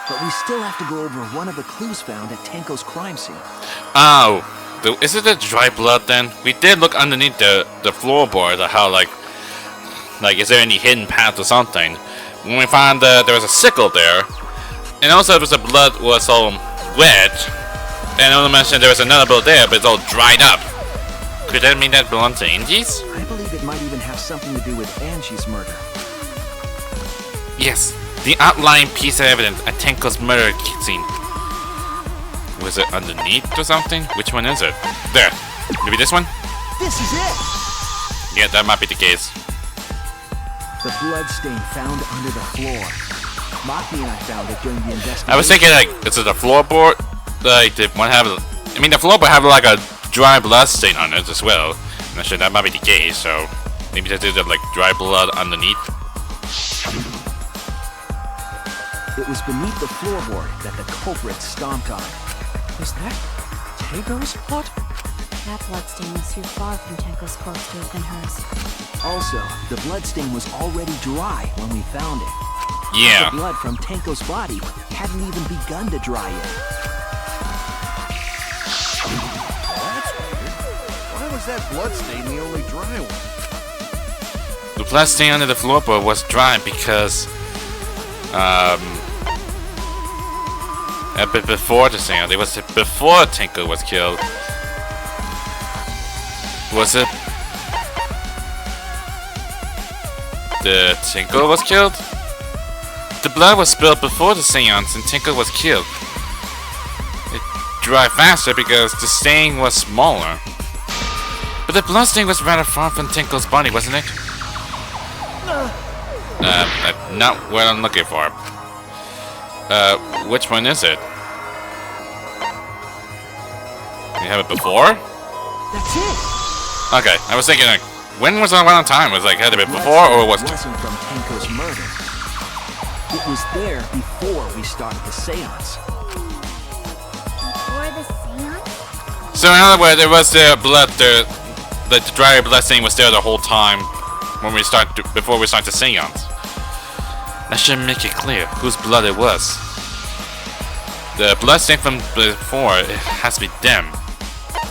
But we still have to go over one of the clues found at Tenko's crime scene. Oh, is it the dry blood then? We did look underneath the floorboard at how like is there any hidden path or something? When we found there was a sickle there, and also there was the blood was all wet, and I want to mention there was another blood there, but it's all dried up. Could that mean that belongs to Angie's? I believe it might even have something to do with Angie's murder. Yes, the outlying piece of evidence at Tenko's murder scene. Was it underneath or something? Which one is it? There. Maybe this one? This is it! Yeah, that might be the case. The blood stain found under the floor. Maki and I found it during the investigation. I was thinking like, is it the floorboard? Like, did one have? I mean, the floorboard have like a dry blood stain on it as well. I'm not sure that might be the case. So maybe they did like dry blood underneath. It was beneath the floorboard that the culprit stomped on. Was that Tenko's blood? That bloodstain was too far from Tenko's corpse to have been hers. Also, the bloodstain was already dry when we found it. Yeah. The blood from Tenko's body hadn't even begun to dry yet. That's weird. Why was that bloodstain the only dry one? The blood stain under the floorboard was dry because a bit before the seance. It was before Tenko was killed. Was it? The Tenko was killed? The blood was spilled before the seance and Tenko was killed. It dried faster because the stain was smaller. But the blood stain was rather far from Tenko's body, wasn't it? Not what I'm looking for. Which one is it? You have it before? That's it! Okay, I was thinking like, when was that one on time? Was it like had it been before or was it? It wasn't from Tenko's murder. It was there before we started the seance. Before the seance? So in other words, there was the blood, the dry blood stain was there the whole time when we before we start the seance. That should make it clear whose blood it was. The blood stain from before, it has to be them.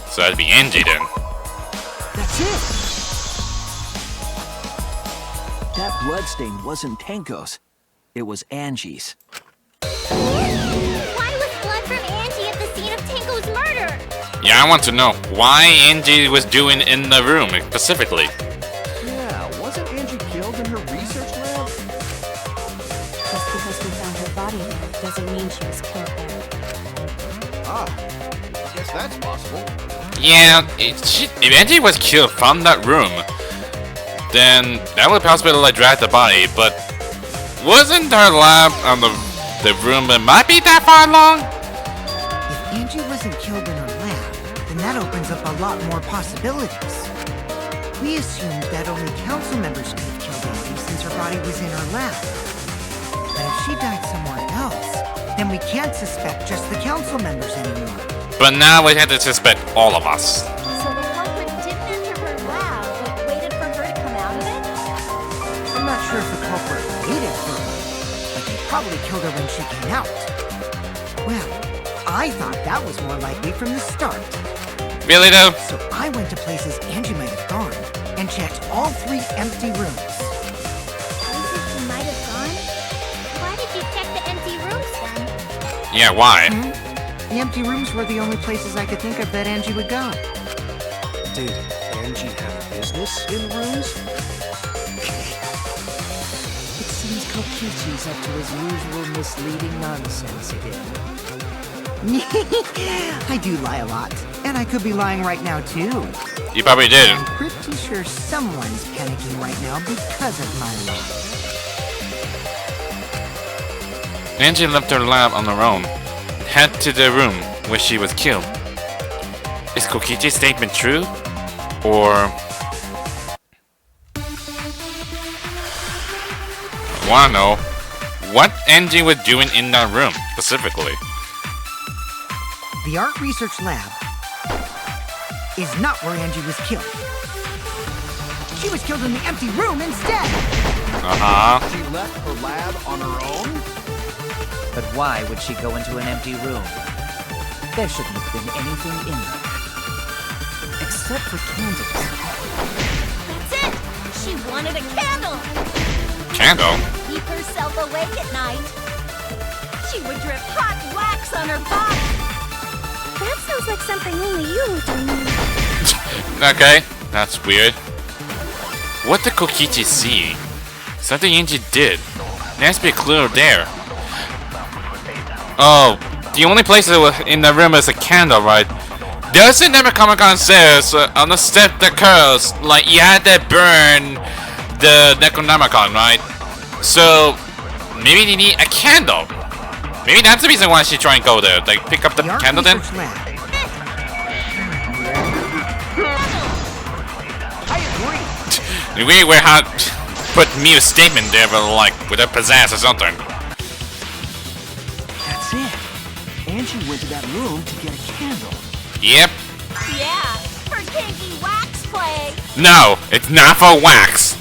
So that'd be Angie then. That's it! That bloodstain wasn't Tenko's. It was Angie's. Why was blood from Angie at the scene of Tenko's murder? Yeah, I want to know why Angie was doing in the room specifically. Yeah, wasn't Angie killed in her research lab? Just because we found her body there doesn't mean she was killed there. Ah, I guess that's possible. Yeah, if Angie was killed from that room, then that would possibly like drag the body, but wasn't her lab on the room that might be that far along? If Angie wasn't killed in her lab, then that opens up a lot more possibilities. We assumed that only council members could have killed Angie since her body was in her lab. But if she died somewhere else, then we can't suspect just the council members anymore. But now we have to suspect all of us. So the culprit didn't enter her lab, but waited for her to come out of it? I'm not sure if the culprit waited for her, but they probably killed her when she came out. Well, I thought that was more likely from the start. Really though? So I went to places Angie might have gone and checked all 3 empty rooms. Places she might have gone? Why did you check the empty rooms then? Yeah, why? The empty rooms were the only places I could think of that Angie would go. Did Angie have business in rooms? It seems Kokichi's up to his usual misleading nonsense again. I do lie a lot, and I could be lying right now too. You probably did. I'm pretty sure someone's panicking right now because of my lie. Angie left her lab on her own, head to the room where she was killed. Is Kokichi's statement true? Or... I wanna know what Angie was doing in that room, specifically. The art research lab is not where Angie was killed. She was killed in the empty room instead. She left her lab on her own? But why would she go into an empty room? There shouldn't have been anything in there. Except for candles. That's it! She wanted a candle! Candle? Keep herself awake at night. She would drip hot wax on her body. That sounds like something only you would do. Okay, that's weird. What did Kokichi see? Something Angie did. There has to be a clue there. Oh, the only place in the room is a candle, right? Doesn't Necronomicon says on the step that curls, like you had to burn the Necronomicon, right? So maybe they need a candle. Maybe that's the reason why she try and go there. Like pick up the candle then. We would have put me a statement there, but like with a pizzazz or something. That's it. Angie went to that room to get a candle. Yep. Yeah, for kinky wax play. No, it's not for wax.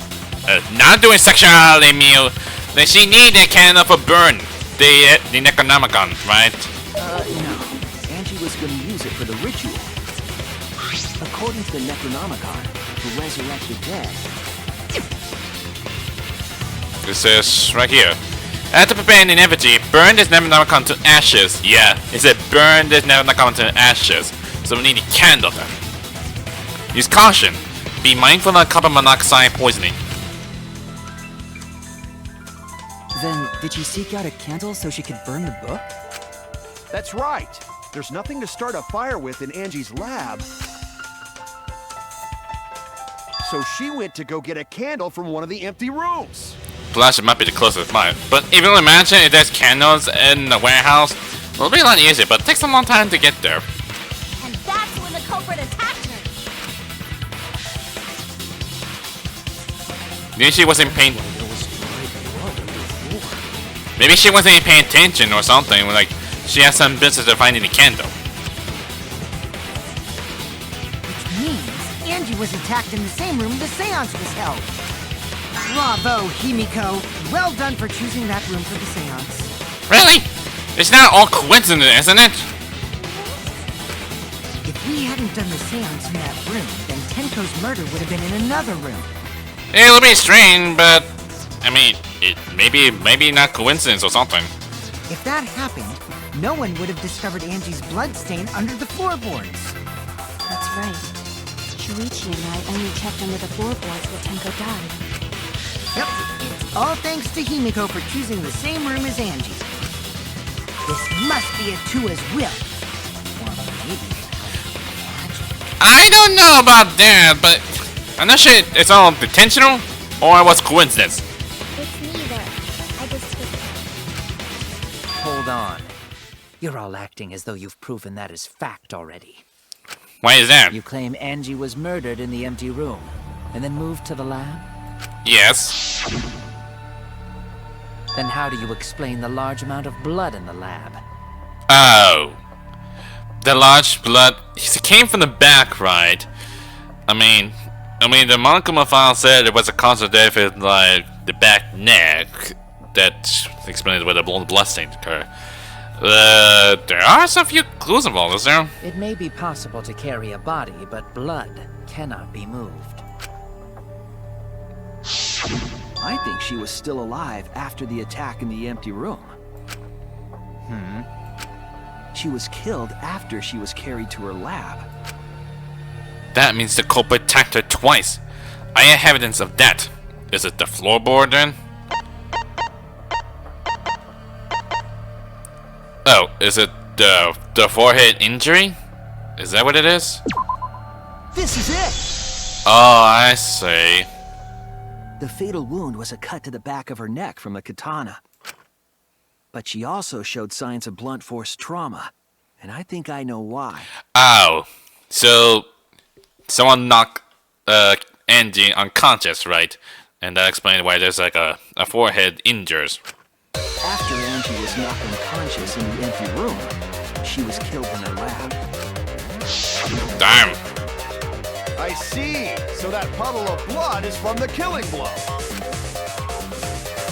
Not doing sexuality, meal. Then she need a candle for burn. The Necronomicon, right? No. Angie was going to use it for the ritual. According to the Necronomicon, to resurrect the dead. It says right here. After preparing an effigy, burn this Necronomicon to ashes. Yeah, it said burn this Necronomicon to ashes. So we need a candle then. Use caution. Be mindful of carbon monoxide poisoning. Then, did she seek out a candle so she could burn the book? That's right. There's nothing to start a fire with in Angie's lab. So she went to go get a candle from one of the empty rooms. Plus, it might be the closest mine. But if you imagine if there's candles in the warehouse, it'll be a lot easier, but it takes a long time to get there. And that's when the culprit attacked her. Maybe she wasn't paying. Maybe she wasn't paying attention or something. Like she has some business of finding a candle. Which means Angie was attacked in the same room the seance was held. Bravo, Himiko. Well done for choosing that room for the seance. Really? It's not all coincidence, isn't it? If we hadn't done the seance in that room, then Tenko's murder would have been in another room. It'll be strange, but I mean, it maybe not coincidence or something. If that happened, no one would have discovered Angie's bloodstain under the floorboards. That's right. Shuichi and I only checked under the floorboards where Tenko died. Yep, it's all thanks to Himiko for choosing the same room as Angie. This must be a Tua's will. Or maybe I don't know about that, but I'm not sure it's all intentional or it was coincidence. It's neither. I just took it. Hold on. You're all acting as though you've proven that as fact already. Why is that? You claim Angie was murdered in the empty room, and then moved to the lab? Yes. Then how do you explain the large amount of blood in the lab? Oh. The large blood... It came from the back, right? I mean, the Monokumo file said it was a cause of death in, like, the back neck. That explains where the blood stains occur. There are some few clues involved, is there? It may be possible to carry a body, but blood cannot be moved. I think she was still alive after the attack in the empty room. She was killed after she was carried to her lab. That means the culprit attacked her twice. I have evidence of that. Is it the floorboard then? Oh, is it the forehead injury? Is that what it is? This is it! Oh, I see. The fatal wound was a cut to the back of her neck from a katana. But she also showed signs of blunt force trauma. And I think I know why. Oh, So, someone knocked Angie unconscious, right? And that explains why there's like a forehead injuries. After Angie was knocked unconscious in the empty room, she was killed in her lab. Damn. I see. So that puddle of blood is from the killing blow.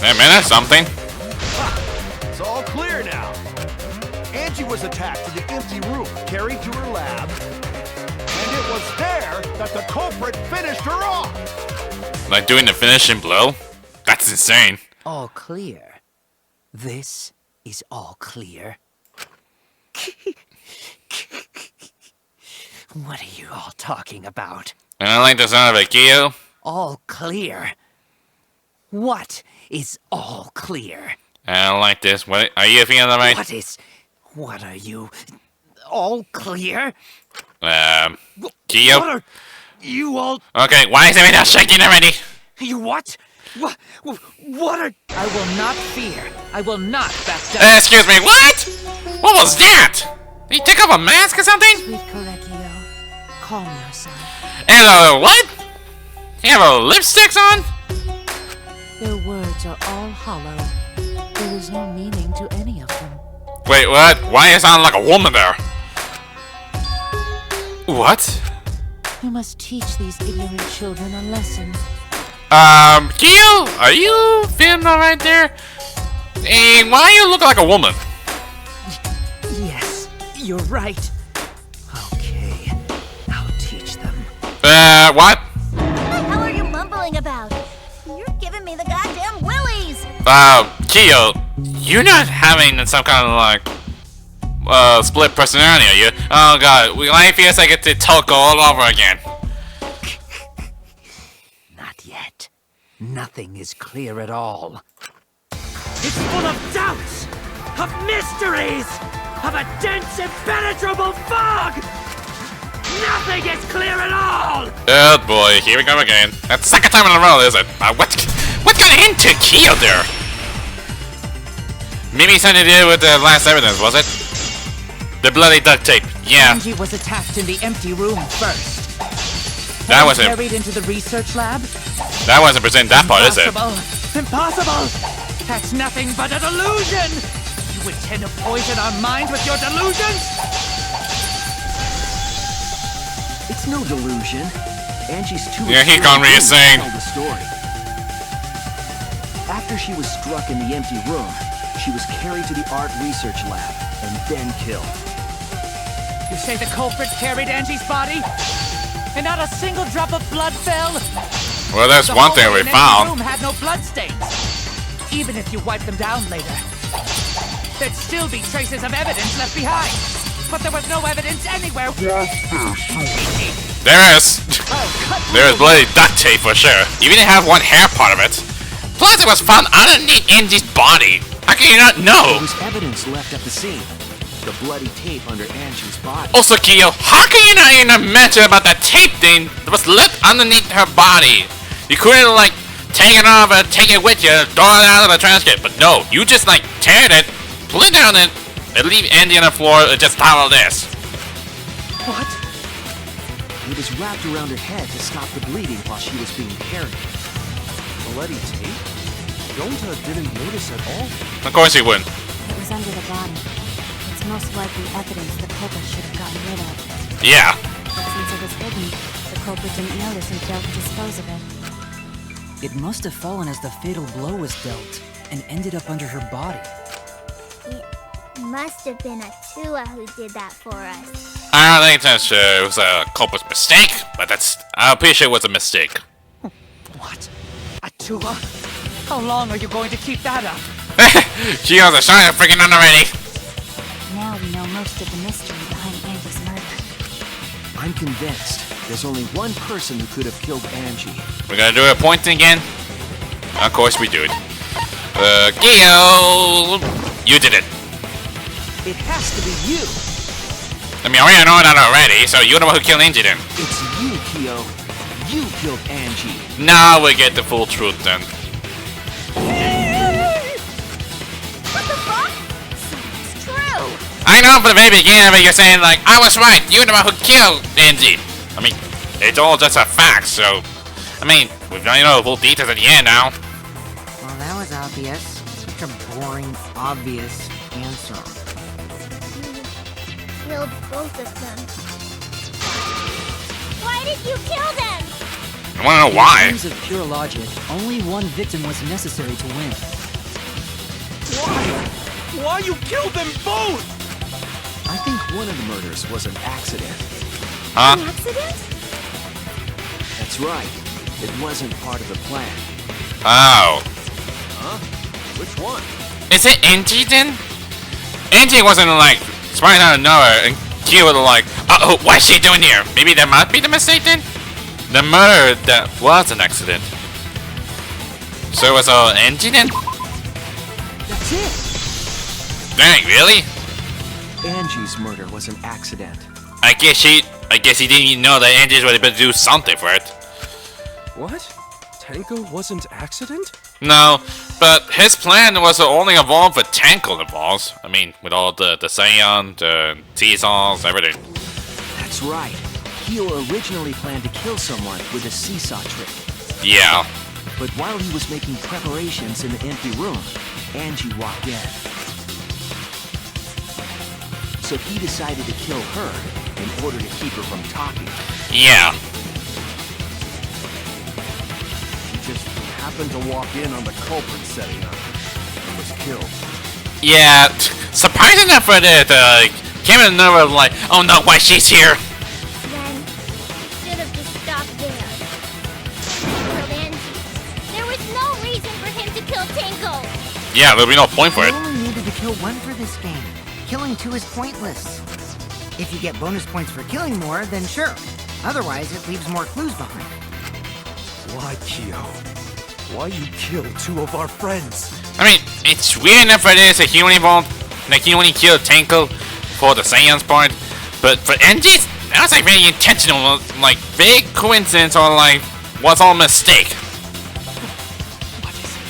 Wait a minute, something. It's all clear now. Angie was attacked in the empty room, carried to her lab, and it was there that the culprit finished her off. Like doing the finishing blow? That's insane. All clear. This is all clear. What are you all talking about? And I like the sound of it, Kiyo. All clear. What is all clear? I don't like this. What are you feeling alright? What are you? All clear? Kiyo? What are you all? Okay, why is everything shaking already? You what? What are? I will not fear. I will not back down. Excuse me, what? What was that? Did you take off a mask or something? Sweet Kiyo, calm yourself. And what? You have a lipsticks on? Their words are all hollow. There is no meaning to any of them. Wait, what? Why you sound like a woman there? What? You must teach these ignorant children a lesson. Kiyo, are you feeling alright there? And why you look like a woman? Yes, you're right. Okay, I'll teach them. What? What the hell are you mumbling about? You're giving me the goddamn willies! Kiyo, you're not having some kind of like, split personality, are you? Oh god, I feel like I get to Toko all over again. Not yet. Nothing is clear at all. It's full of doubts, of mysteries, of a dense, impenetrable fog! Nothing is clear at all! Oh boy, here we go again. That's the second time in a row, is it? What got into Kiyo there? Maybe something to do with the last evidence, was it? The bloody duct tape, yeah. Angie was attacked in the empty room first. That wasn't carried into the research lab? That wasn't present that part, is it? Impossible! That's nothing but a delusion! You intend to poison our minds with your delusions? It's no delusion. Angie's too. Yeah, he can't really sing. Tell the story. After she was struck in the empty room, she was carried to the art research lab and then killed. You say the culprit carried Angie's body? And not a single drop of blood fell? Well, that's one thing we found. The room had no blood stains. Even if you wipe them down later, there'd still be traces of evidence left behind. But there was no evidence anywhere. There is. There is bloody duct tape for sure. You didn't have one hair part of it. Plus, it was found underneath Angie's body. How can you not know? There was evidence left at the scene. The bloody tape under Angie's body. Also, Kiyo, how can you not even mention about that tape thing that was left underneath her body? You couldn't, like, take it off and take it with you, throw it out of the trash can. But no, you just, like, tear it, pull it down, and leave Angie on the floor and just follow this. What? It was wrapped around her head to stop the bleeding while she was being carried. Bloody tape? Gonta didn't notice at all. Of course he wouldn't. It was under the body. It's most likely evidence the culprit should have gotten rid of. Yeah. But since it was hidden, the culprit didn't notice and failed to dispose of it. It must have fallen as the fatal blow was dealt and ended up under her body. It must have been Atua who did that for us. I don't think that's it was a culprit's mistake, but I'm pretty sure it was a mistake. What? Atua? How long are you going to keep that up? Kiyo's a shot freaking on already. Now we know most of the mystery behind Angie's murder. I'm convinced there's only one person who could have killed Angie. We're gonna do a pointing again? Of course we do it. Kiyo! You did it. It has to be you. I mean, we know that already, so you're the one who killed Angie then. It's you, Kiyo. You killed Angie. Now we get the full truth then. What the fuck? So it's true. I starting off from the very beginning, but you're saying like, I was right, you're the one who killed Angie. I mean, it's all just a fact, so... I mean, we've got, the full details at the end now. Well, that was obvious. Such a boring, obvious answer. You killed both of them. Why did you kill them? I wanna know why. In terms of pure logic, only one victim was necessary to win. Why? Why you killed them both? I think one of the murders was an accident. Huh? An accident? That's right. It wasn't part of the plan. Oh. Huh? Which one? Is it Angie then? Angie wasn't like, sprang out of nowhere, and Kiyo was like, uh-oh, what's she doing here? Maybe that might be the mistake then? The murder, that was an accident. So it was Angie then? That's it! Dang, really? Angie's murder was an accident. I guess he didn't even know that Angie was able to do something for it. What? Tenko wasn't accident? No, but his plan was to only evolve with Tenko involved. I mean, with all the seance, the seance, everything. That's right. Kiyo originally planned to kill someone with a seesaw trick. Yeah. But while he was making preparations in the empty room, Angie walked in. So he decided to kill her in order to keep her from talking. Yeah. She just happened to walk in on the culprit setting up and was killed. Yeah, surprising enough for it, came in and over like, oh no, why she's here? Then, should have just stopped there. Killed Angie. There was no reason for him to kill Tenko. Yeah, there'll be no point for You it. only needed to kill one for this game. Killing two is pointless. If you get bonus points for killing more, then sure. Otherwise, it leaves more clues behind. Why, Kiyo? Why you kill two of our friends? I mean, it's weird enough for this, that he only involved, like he only killed Tenko for the seance part, but for Angie, that was like very intentional, like big coincidence or like, was all a mistake. What is it?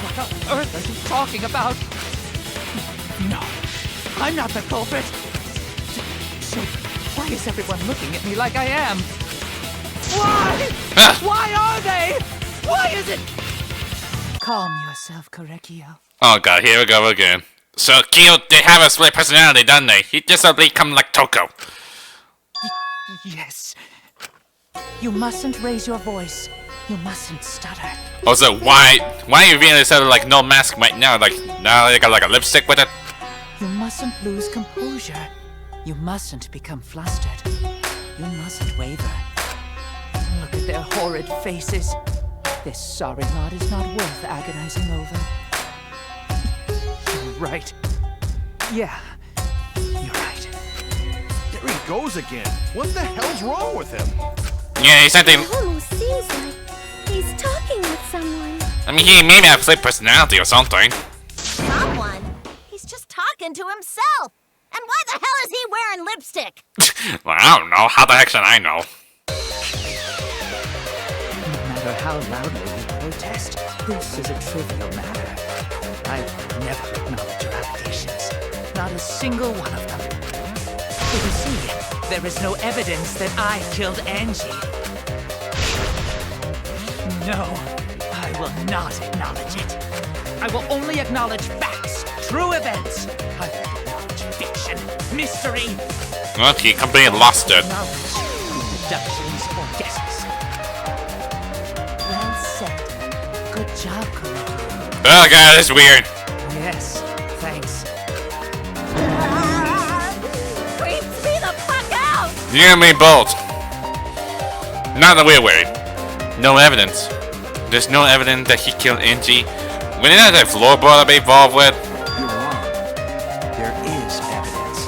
What on earth are you talking about? No, I'm not the culprit. So why is everyone looking at me like I am? Why? Why are they? Why is it? Calm yourself, Kiyo. Oh god, here we go again. So Kiyo, they have a split personality, don't they? He just suddenly become like Toko. Yes. You mustn't raise your voice. You mustn't stutter. Also, why are you really sort of like no mask right now? Like now they got like a lipstick with it. You mustn't lose composure. You mustn't become flustered. You mustn't waver. Look at their horrid faces. This sorry lot is not worth agonizing over. You're right. Yeah, you're right. There he goes again. What the hell's wrong with him? Yeah, he's something. It almost seems like he's talking with someone. I mean, he maybe have split personality or something. Someone? He's just talking to himself. And why the hell is he wearing lipstick? Well, I don't know. How the heck should I know? No matter how loudly you protest, this is a trivial matter. I will never acknowledge your allegations. Not a single one of them. You see, there is no evidence that I killed Angie. No, I will not acknowledge it. I will only acknowledge facts, true events. I will acknowledge fiction, mystery. Well, he completely lost it. Deductions or guesses. Well said. Good job, Kureki. Oh god, that's weird. Yes, thanks. Creeps me the fuck out! You and me both. Not that we're worried. No evidence. There's no evidence that he killed Angie. We didn't have that floorboard to be involved with. You're wrong. There is evidence.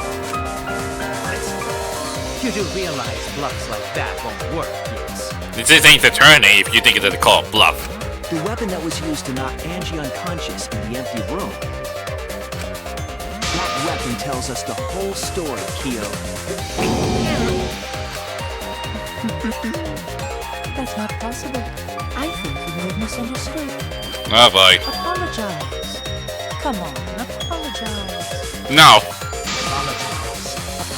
You do realize bluffs like that won't work, yes? This ain't eternity if you think it's called bluff. The weapon that was used to knock Angie unconscious in the empty room. That weapon tells us the whole story, Kiyo. That's not possible. I think you may have misunderstood. Oh boy. Apologize. Come on, apologize. No. Apologize.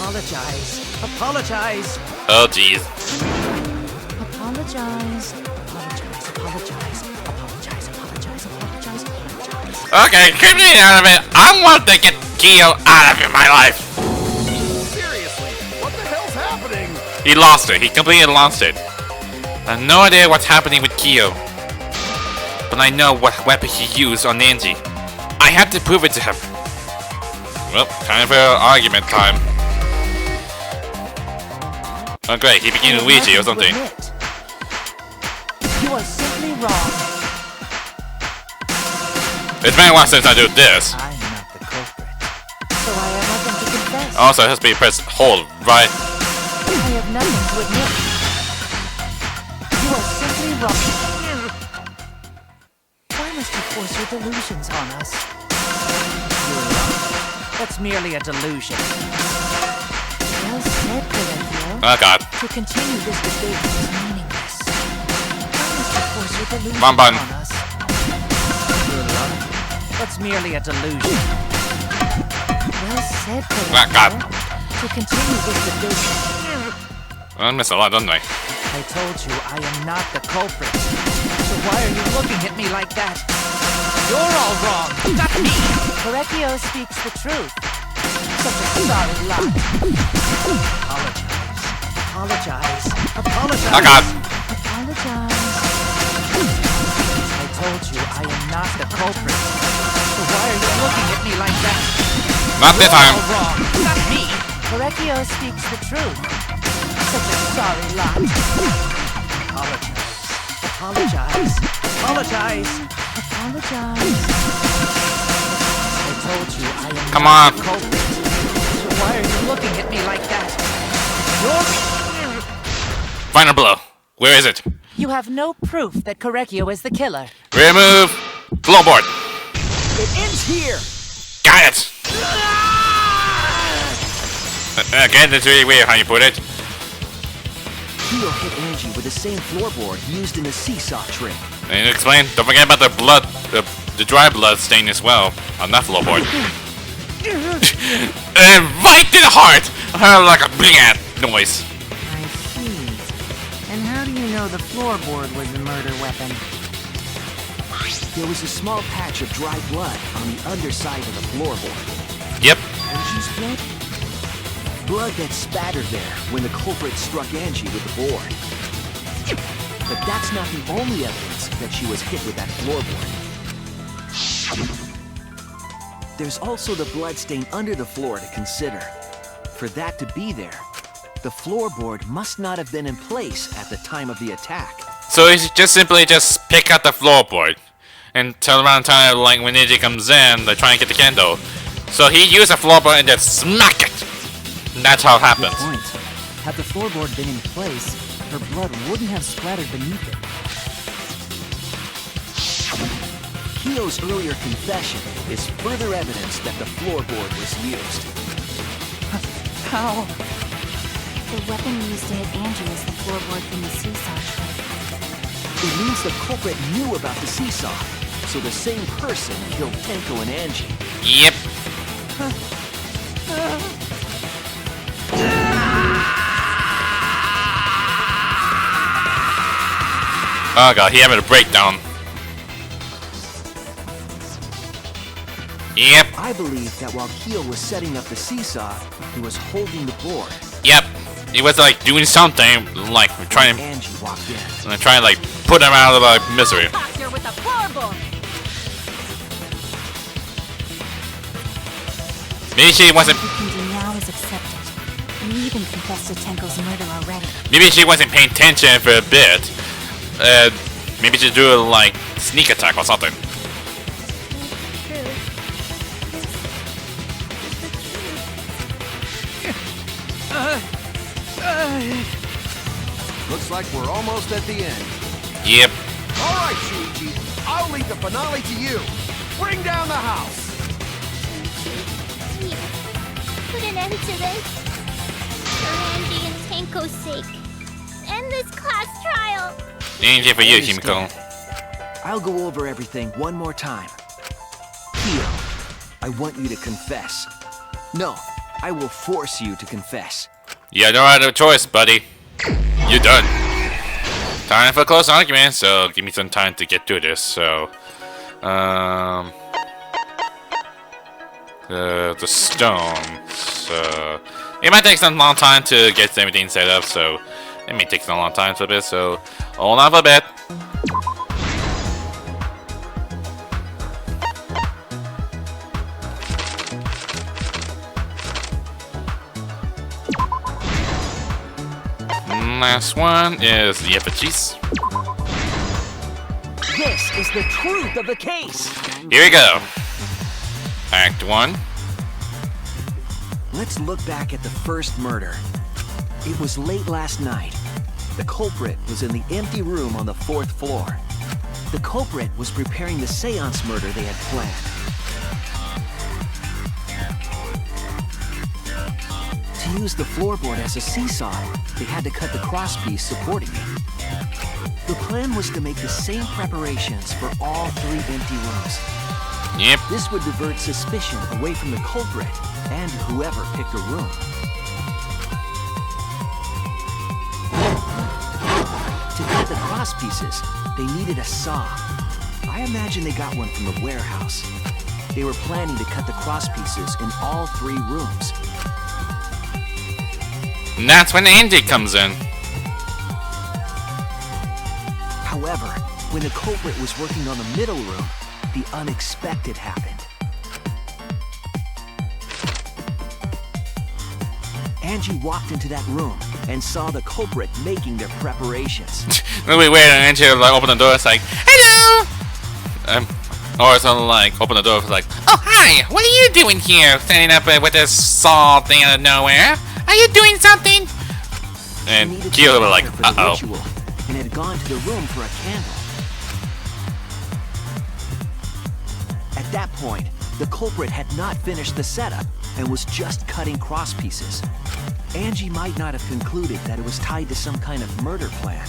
Apologize. Apologize. Oh jeez. Apologize. Apologize. Apologize. Apologize. Apologize. Apologize. Apologize. Okay, get me out of it. I want to get Kiyo out of my life. Seriously, what the hell's happening? He lost it. He completely lost it. I have no idea what's happening with Kiyo. But I know what weapon he used on Angie. I have to prove it to him. Well, time for argument time. Oh great, he became Shuichi or something. You are simply wrong. It's been a while since I do this. I'm not the culprit. So I have nothing to confess. Also, it has to be pressed hold, right? I have nothing to admit. You are simply wrong. Why must you force your delusions on us? You're wrong. That's merely a delusion. Well said, Pinocchio. Oh god. To continue this debate is meaningless. Why must you force your delusions Wrong button. on us? You're wrong. That's merely a delusion. Well said, Pinocchio. Oh god. To continue this debate. I missed a lot, didn't I? I told you I am not the culprit. So why are you looking at me like that? You're all wrong, not me! Correcchio speaks the truth. Such a sorry lie. Apologize. Apologize. Oh god. Apologize. I told you I am not the culprit. So why are you looking at me like that? Not this time. You're all wrong, not me! Correcchio speaks the truth. Such a sorry lot. Apologize. Apologize. Apologize. I told you I am Come not on. the culprit. So why are you looking at me like that? Final blow. Where is it? You have no proof that Correcchio is the killer. Remove floorboard. It ends here! Got it. Okay, that's really weird how you put it. Kiyo hit Angie with the same floorboard used in the seesaw trick. And explain. Don't forget about the blood, the dry blood stain as well on that floorboard. Right to the heart. Like a big ass noise. I see. And how do you know the floorboard was the murder weapon? There was a small patch of dry blood on the underside of the floorboard. Yep. Angie's blood? Blood that spattered there when the culprit struck Angie with the board. But that's not the only evidence that she was hit with that floorboard. There's also the blood stain under the floor to consider. For that to be there, the floorboard must not have been in place at the time of the attack. So he just simply just pick out the floorboard and turn around time like when Angie comes in, they try and get the candle. So he used the floorboard and just smack it. And that's how it happens. Good point. Had the floorboard been in place, her blood wouldn't have splattered beneath it. Kiyo's earlier confession is further evidence that the floorboard was used. How? The weapon used to hit Angie is the floorboard from the seesaw trick. It means the culprit knew about the seesaw, so the same person killed Tenko and Angie. Yep. Oh god, he having a breakdown. Yep. I believe that while Kiyo was setting up the seesaw, he was holding the board. Yep. He was like doing something, like trying to Angie walked in. trying to like put him out of like misery. With the floorboard. Maybe she wasn't. What we can do now is accept it. You even confessed to Tenko's murder already. Maybe she wasn't paying attention for a bit. Maybe she do like sneak attack or something. Looks like we're almost at the end. Yep. All right, Shuichi. I'll leave the finale to you. Bring down the house. Please, put an end to this. For Angie and Tenko's sake. End this class trial. Anything for you, Himiko. I'll go over everything one more time. Kiyo, I want you to confess. No, I will force you to confess. You have no other choice, buddy. You're done. Time for a close argument, so give me some time to get through this. So, the stone. So, it might take some long time to get everything set up. So, it may take some long time for this. So, hold on for a bit. Last one is the effigies. This is the truth of the case. Here we go. Act 1. Let's look back at the first murder. It was late last night. The culprit was in the empty room on the 4th floor. The culprit was preparing the seance murder they had planned. To use the floorboard as a seesaw, they had to cut the crosspiece supporting it. The plan was to make the same preparations for all 3 empty rooms. Yep. This would divert suspicion away from the culprit and whoever picked a room. To cut the crosspieces, they needed a saw. I imagine they got one from the warehouse. They were planning to cut the crosspieces in all 3 rooms. And that's when Angie comes in. However, when the culprit was working on the middle room, the unexpected happened. Angie walked into that room and saw the culprit making their preparations. Wait, and Angie like open the door. It's like, hello. Or something like open the door. It's like, Oh, hi! What are you doing here? Standing up with this saw thing out of nowhere? Are you doing something? and She needed Kiyo some were like, fire for the uh-oh. ritual, and had gone to the room for a candle. At that point, the culprit had not finished the setup and was just cutting cross pieces. Angie might not have concluded that it was tied to some kind of murder plan.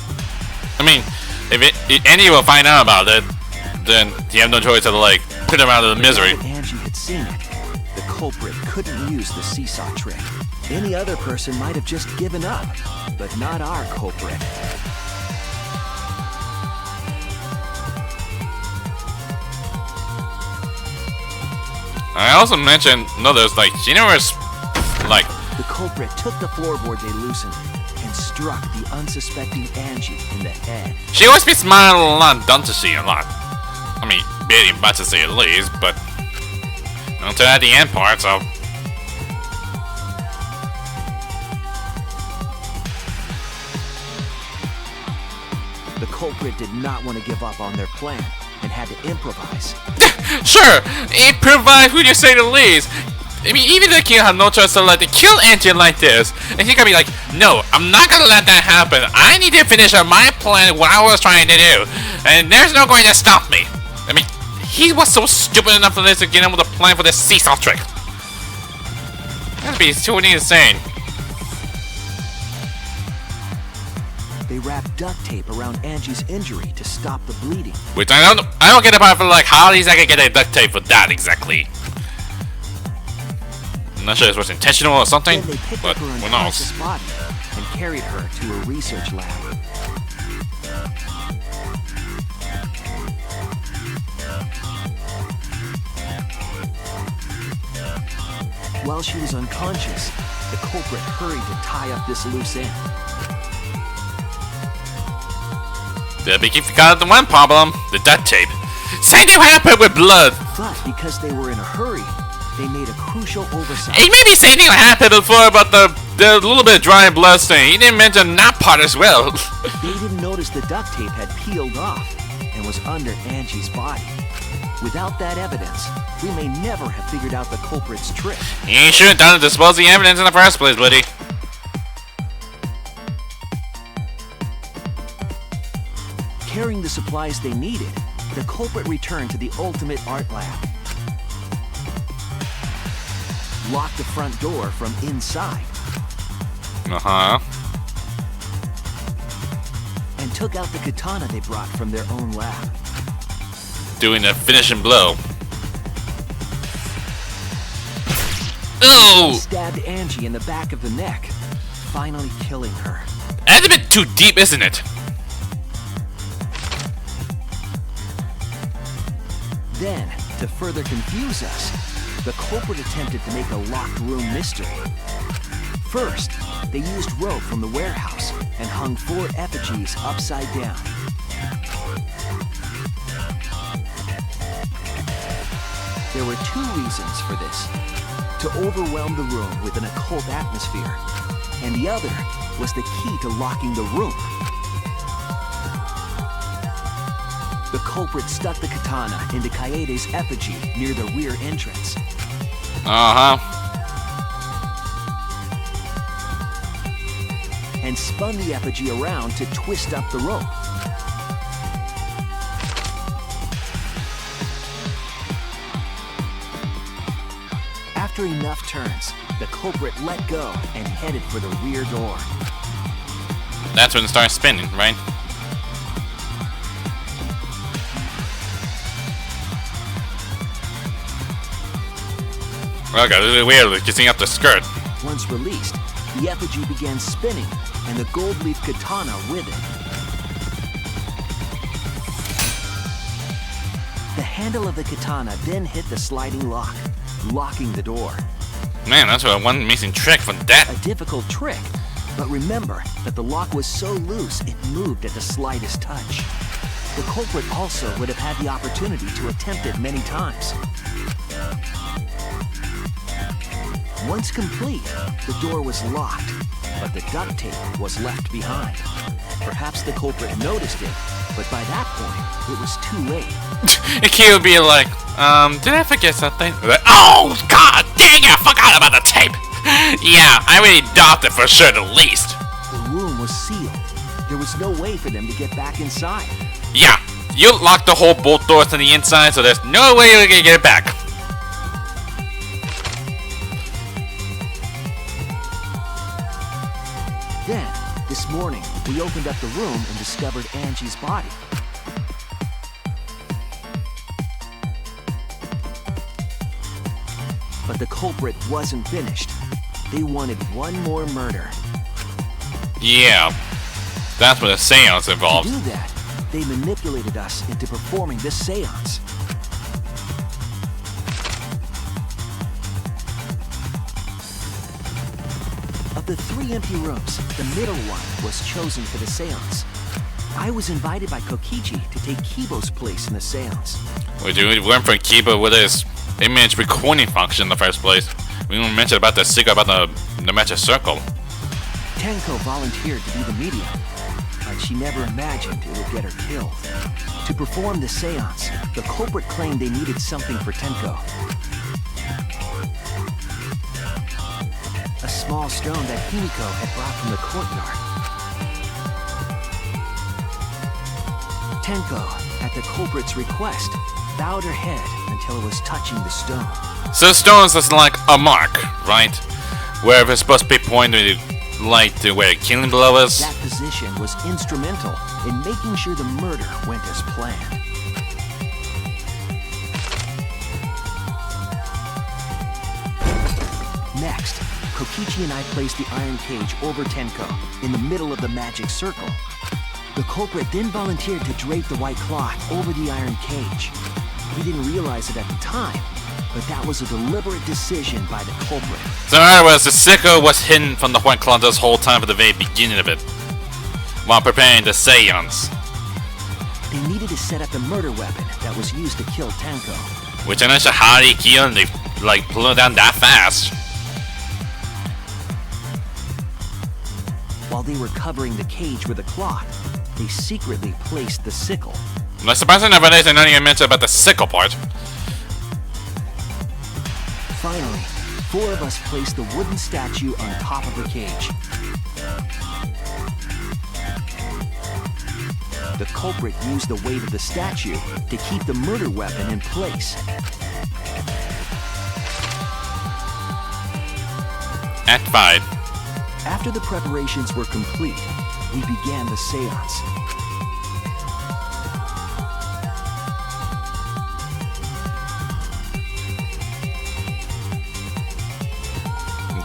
I mean, if Andy will find out about it, then you have no choice to like put him out of the misery. Now that Angie had seen it, the culprit couldn't use the seesaw trick. Any other person might have just given up, but not our culprit. I also mentioned, notice, like, she never, like... The culprit took the floorboard they loosened and struck the unsuspecting Angie in the head. She always be smiling a lot, doesn't she, a lot? I mean, beating butts to say the least, but... until at the end part, so... The culprit did not want to give up on their plan and had to improvise. Sure, improvise, who you say the least. I mean, even the king had no choice to let the kill Angie like this. And he gotta be like, no, I'm not gonna let that happen. I need to finish up my plan, what I was trying to do. And there's no going to stop me. I mean, he was so stupid enough to get him with a plan for this seesaw trick. That'd be totally insane. They wrapped duct tape around Angie's injury to stop the bleeding. Which I don't get about for like how he's gonna get a duct tape for that exactly. I'm not sure if it was intentional or something, Then they picked but up her who unconscious knows? body and carried her to a research lab. While she was unconscious, the culprit hurried to tie up this loose end. Yeah, but if you got the one problem, the duct tape. Same thing happened with blood. But because they were in a hurry, they made a crucial oversight. It may be same thing happened before about the little bit of dry blood stain. He didn't mention that part as well. They didn't notice the duct tape had peeled off and was under Angie's body. Without that evidence, we may never have figured out the culprit's trick. You should have done to dispose the evidence in the first place, buddy. Carrying the supplies they needed, the culprit returned to the ultimate art lab. Locked the front door from inside. Uh-huh. And took out the katana they brought from their own lab. Doing the finishing blow. Oh! Stabbed Angie in the back of the neck, finally killing her. That's a bit too deep, isn't it? Then, to further confuse us, the culprit attempted to make a locked room mystery. First, they used rope from the warehouse and hung 4 effigies upside down. There were 2 reasons for this. To overwhelm the room with an occult atmosphere, and the other was the key to locking the room. The culprit stuck the katana into Kaede's effigy near the rear entrance. And spun the effigy around to twist up the rope. After enough turns, the culprit let go and headed for the rear door. That's when it starts spinning, right? Okay, this is weird, like kissing up the skirt. Once released, the effigy began spinning, and the gold leaf katana with it. The handle of the katana then hit the sliding lock, locking the door. Man, that's one amazing trick for that. A difficult trick, but remember that the lock was so loose it moved at the slightest touch. The culprit also would have had the opportunity to attempt it many times. Once complete, the door was locked, but the duct tape was left behind. Perhaps the culprit noticed it, but by that point, it was too late. And Kiyo would be like, did I forget something? Like, oh, god dang it, I forgot about the tape! Yeah, I already docked it for sure, at least. The room was sealed. There was no way for them to get back inside. Yeah, you locked the whole both doors on the inside, so there's no way you're gonna get it back. Then, this morning, we opened up the room and discovered Angie's body. But the culprit wasn't finished. They wanted one more murder. Yeah, that's what a seance involves. To do that, they manipulated us into performing this seance. Of the 3 empty rooms, the middle one was chosen for the seance. I was invited by Kokichi to take Kibo's place in the seance. We went for Kibo with his image recording function in the first place. We didn't mention about the secret about the magic circle. Tenko volunteered to be the medium, but she never imagined it would get her killed. To perform the seance, the culprit claimed they needed something for Tenko. A small stone that Himiko had brought from the courtyard. Tenko, at the culprit's request, bowed her head until it was touching the stone. So stones is like a mark, right? Where it's supposed to be pointed like to where a killing blow is. That position was instrumental in making sure the murder went as planned. Next, Kokichi and I placed the iron cage over Tenko in the middle of the magic circle. The culprit then volunteered to drape the white cloth over the iron cage. We didn't realize it at the time, but that was a deliberate decision by the culprit. So in other words, the sicko was hidden from the white cloth this whole time at the very beginning of it, while preparing the seance. They needed to set up the murder weapon that was used to kill Tenko. Which I'm not sure how they kill and they like blew it down that fast. While they were covering the cage with a cloth, they secretly placed the sickle. I'm not surprised nowadays I don't even mention about the sickle part. Finally, 4 of us placed the wooden statue on top of the cage. The culprit used the weight of the statue to keep the murder weapon in place. Act 5. After the preparations were complete, we began the seance.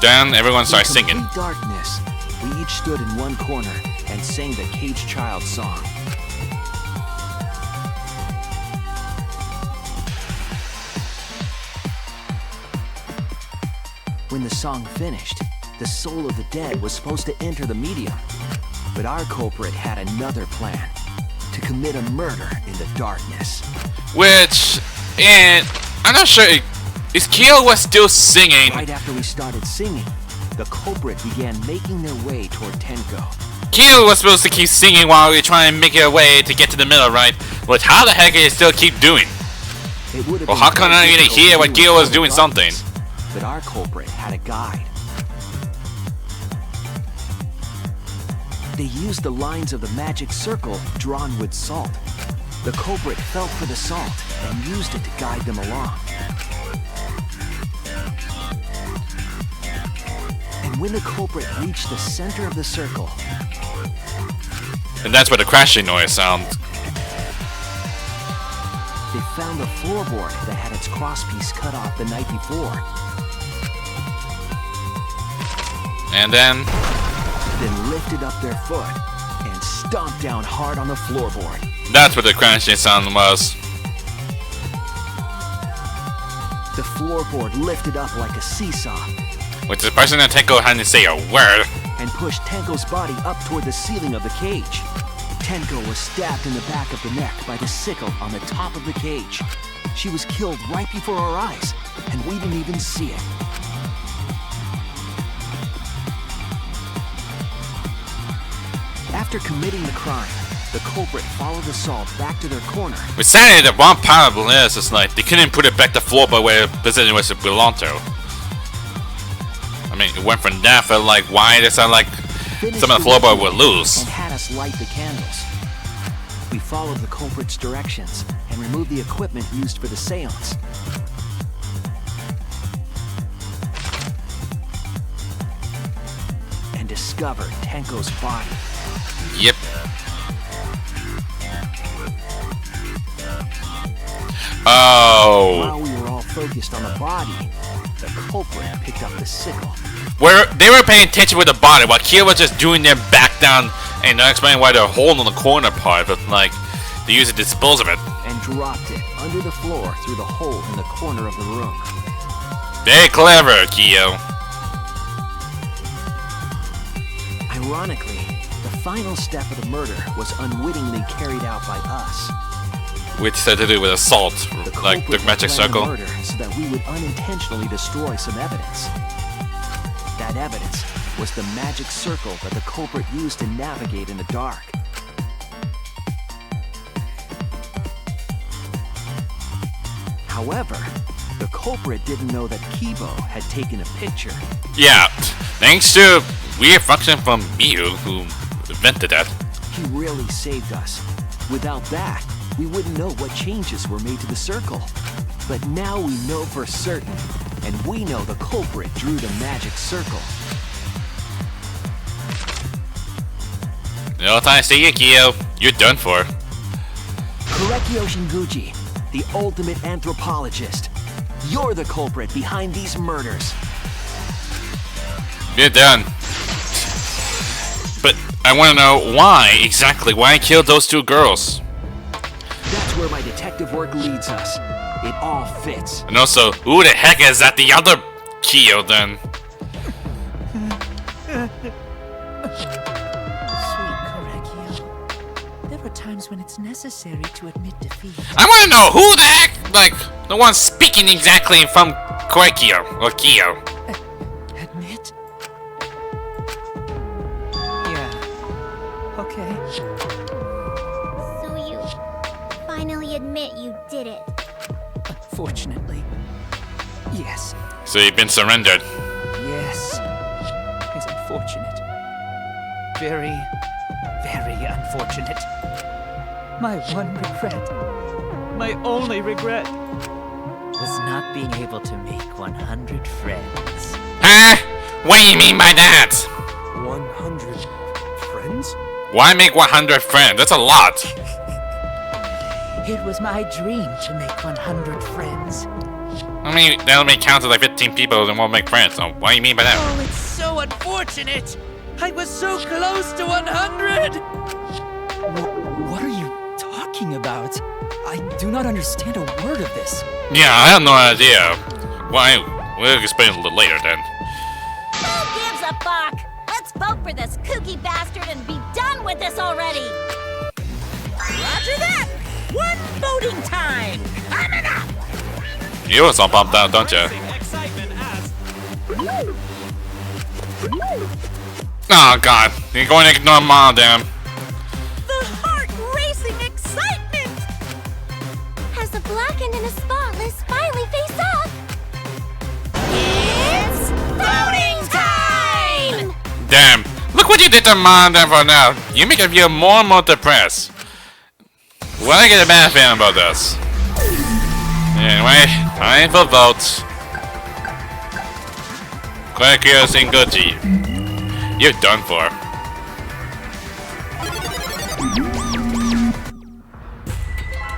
Then everyone starts In singing. complete darkness, we each stood in one corner and sang the Caged Child song. When the song finished, the soul of the dead was supposed to enter the medium. But our culprit had another plan, to commit a murder in the darkness. Which, and I'm not sure, is Kiyo was still singing. Right after we started singing, the culprit began making their way toward Tenko. Kiyo was supposed to keep singing while we try and make it away to get to the middle, right? But how the heck did it still keep doing? It would have Well, been how come I very didn't difficult hear to what do Kiyo in was total doing something? darkness. But our culprit had a guide. They used the lines of the magic circle drawn with salt. The culprit felt for the salt and used it to guide them along. And when the culprit reached the center of the circle, And that's where the crashing noise sounds. they found a floorboard that had its crosspiece cut off the night before. And then Lifted up their foot and stomped down hard on the floorboard. that's what the crashing sound was. The floorboard lifted up like a seesaw Which the person that Tenko hadn't say a word. and pushed Tenko's body up toward the ceiling of the cage. Tenko was stabbed in the back of the neck by the sickle on the top of the cage. She was killed right before our eyes, and we didn't even see it. After committing the crime, the culprit followed the salt back to their corner. But sadly, the one part of this is like they couldn't put it back to floor by where it was belonged to. I mean, it went from that, but like, why does that like some of the floorboard would lose? And had us light the candles. We followed the culprit's directions and removed the equipment used for the seance. And discovered Tenko's body. Yep. Oh. While we were all focused on the body, the culprit picked up the sickle. Where they were paying attention with the body, while Kiyo was just doing their back down and not explaining why they're holding the corner part, but like they used it to dispose of it. And dropped it under the floor through the hole in the corner of the room. Very clever, Kiyo. Ironically, the final step of the murder was unwittingly carried out by us. Which had to do with assault, like the culprit magic planned the circle. murder so that we would unintentionally destroy some evidence. That evidence was the magic circle that the culprit used to navigate in the dark. However, the culprit didn't know that Kiyo had taken a picture. Yeah, thanks to weird function from Miyu, who invented that. He really saved us. Without that, we wouldn't know what changes were made to the circle. But now we know for certain, and we know the culprit drew the magic circle. No time to see you, Kiyo. You're done for. Korekyo Shinguchi, the ultimate anthropologist. You're the culprit behind these murders. You're done. But I want to know why exactly. Why I killed those two girls? That's where my detective work leads us. It all fits. And also, who the heck is that the other Kiyo then? Sweet Korekyo. There are times when it's necessary to admit defeat. I want to know who the heck, like, the one speaking exactly from Korekyo or Kiyo. Admit? Yeah. Okay. So you finally admit you did it. Unfortunately. Yes. So you've been surrendered. Yes. It's unfortunate. Very, very unfortunate. My one regret, my only regret, was not being able to make 100 friends. Huh? What do you mean by that? 100 friends? Why make 100 friends? That's a lot. It was my dream to make 100 friends. I mean, that only counts as like 15 people and won't make friends, so what do you mean by that? Oh, it's so unfortunate! I was so close to 100! What are you talking about? I do not understand a word of this. Yeah, I have no idea. Well, we'll explain a little later then. Who gives a fuck? Let's vote for this kooky bastard and be done with this already! Roger that! One voting time! Coming up! You was all pumped out, don't you? Oh god, you're going to ignore Mom, damn. The heart-racing excitement! As the blackened and the spotless finally face off, it's voting time! Damn, look what you did to Mom then for now. You make her feel more and more depressed. Well, I get a bad feeling about this. Anyway, time for votes. Kiyo Sengoji, you're done for.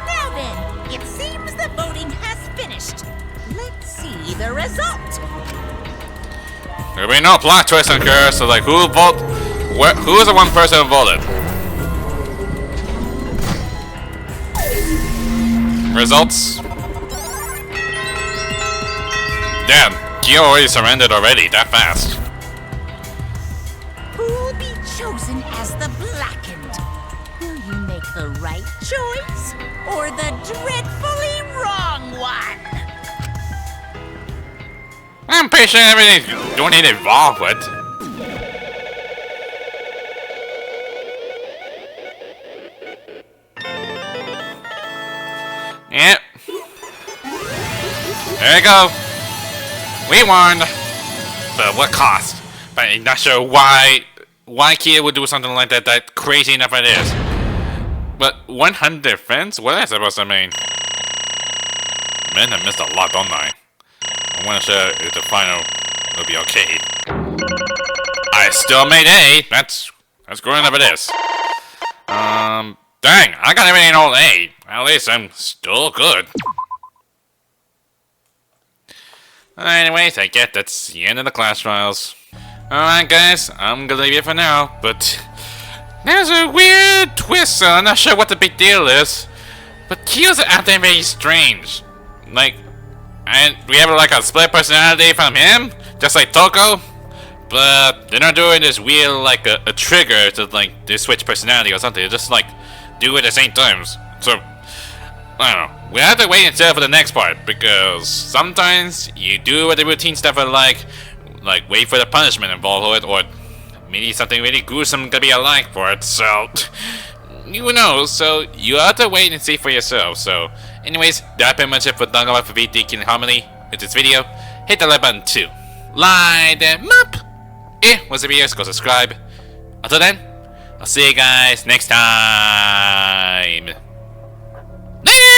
Now then, it seems the voting has finished. Let's see the result. There'll be no plot twist occur, so like who is the one person who voted? Results? Damn, Kiyo already surrendered already, that fast. Who'll be chosen as the blackened? Will you make the right choice or the dreadfully wrong one? I'm pretty sure everything you don't need involved with. Yep. There you go. We won. But what cost? But I'm not sure why Kiyo would do something like that. That crazy enough it is. But 100 friends? What is that supposed to mean? Man, I missed a lot, don't I? I want to show if the final will be okay. I still made A. That's good enough it is. Dang, I got everything on A. At least I'm still good. Anyways, I guess that's the end of the class trials. Alright guys, I'm gonna leave it for now, but there's a weird twist, so I'm not sure what the big deal is. But Kiyo's acting very strange. Like, and we have like a split personality from him, just like Toko. But they're not doing this weird like a trigger to like they switch personality or something. They just like do it at the same times. So I don't know. We have to wait until for the next part because sometimes you do what the routine stuff are like wait for the punishment involved with it, or maybe something really gruesome could be alike for it. So who knows? So you have to wait and see for yourself. So anyways, that's pretty much it for Danganronpa VT Killing Harmony with this video. Hit the like button too. Light them up. If was the video, so go subscribe. Until then, I'll see you guys next time. Peace!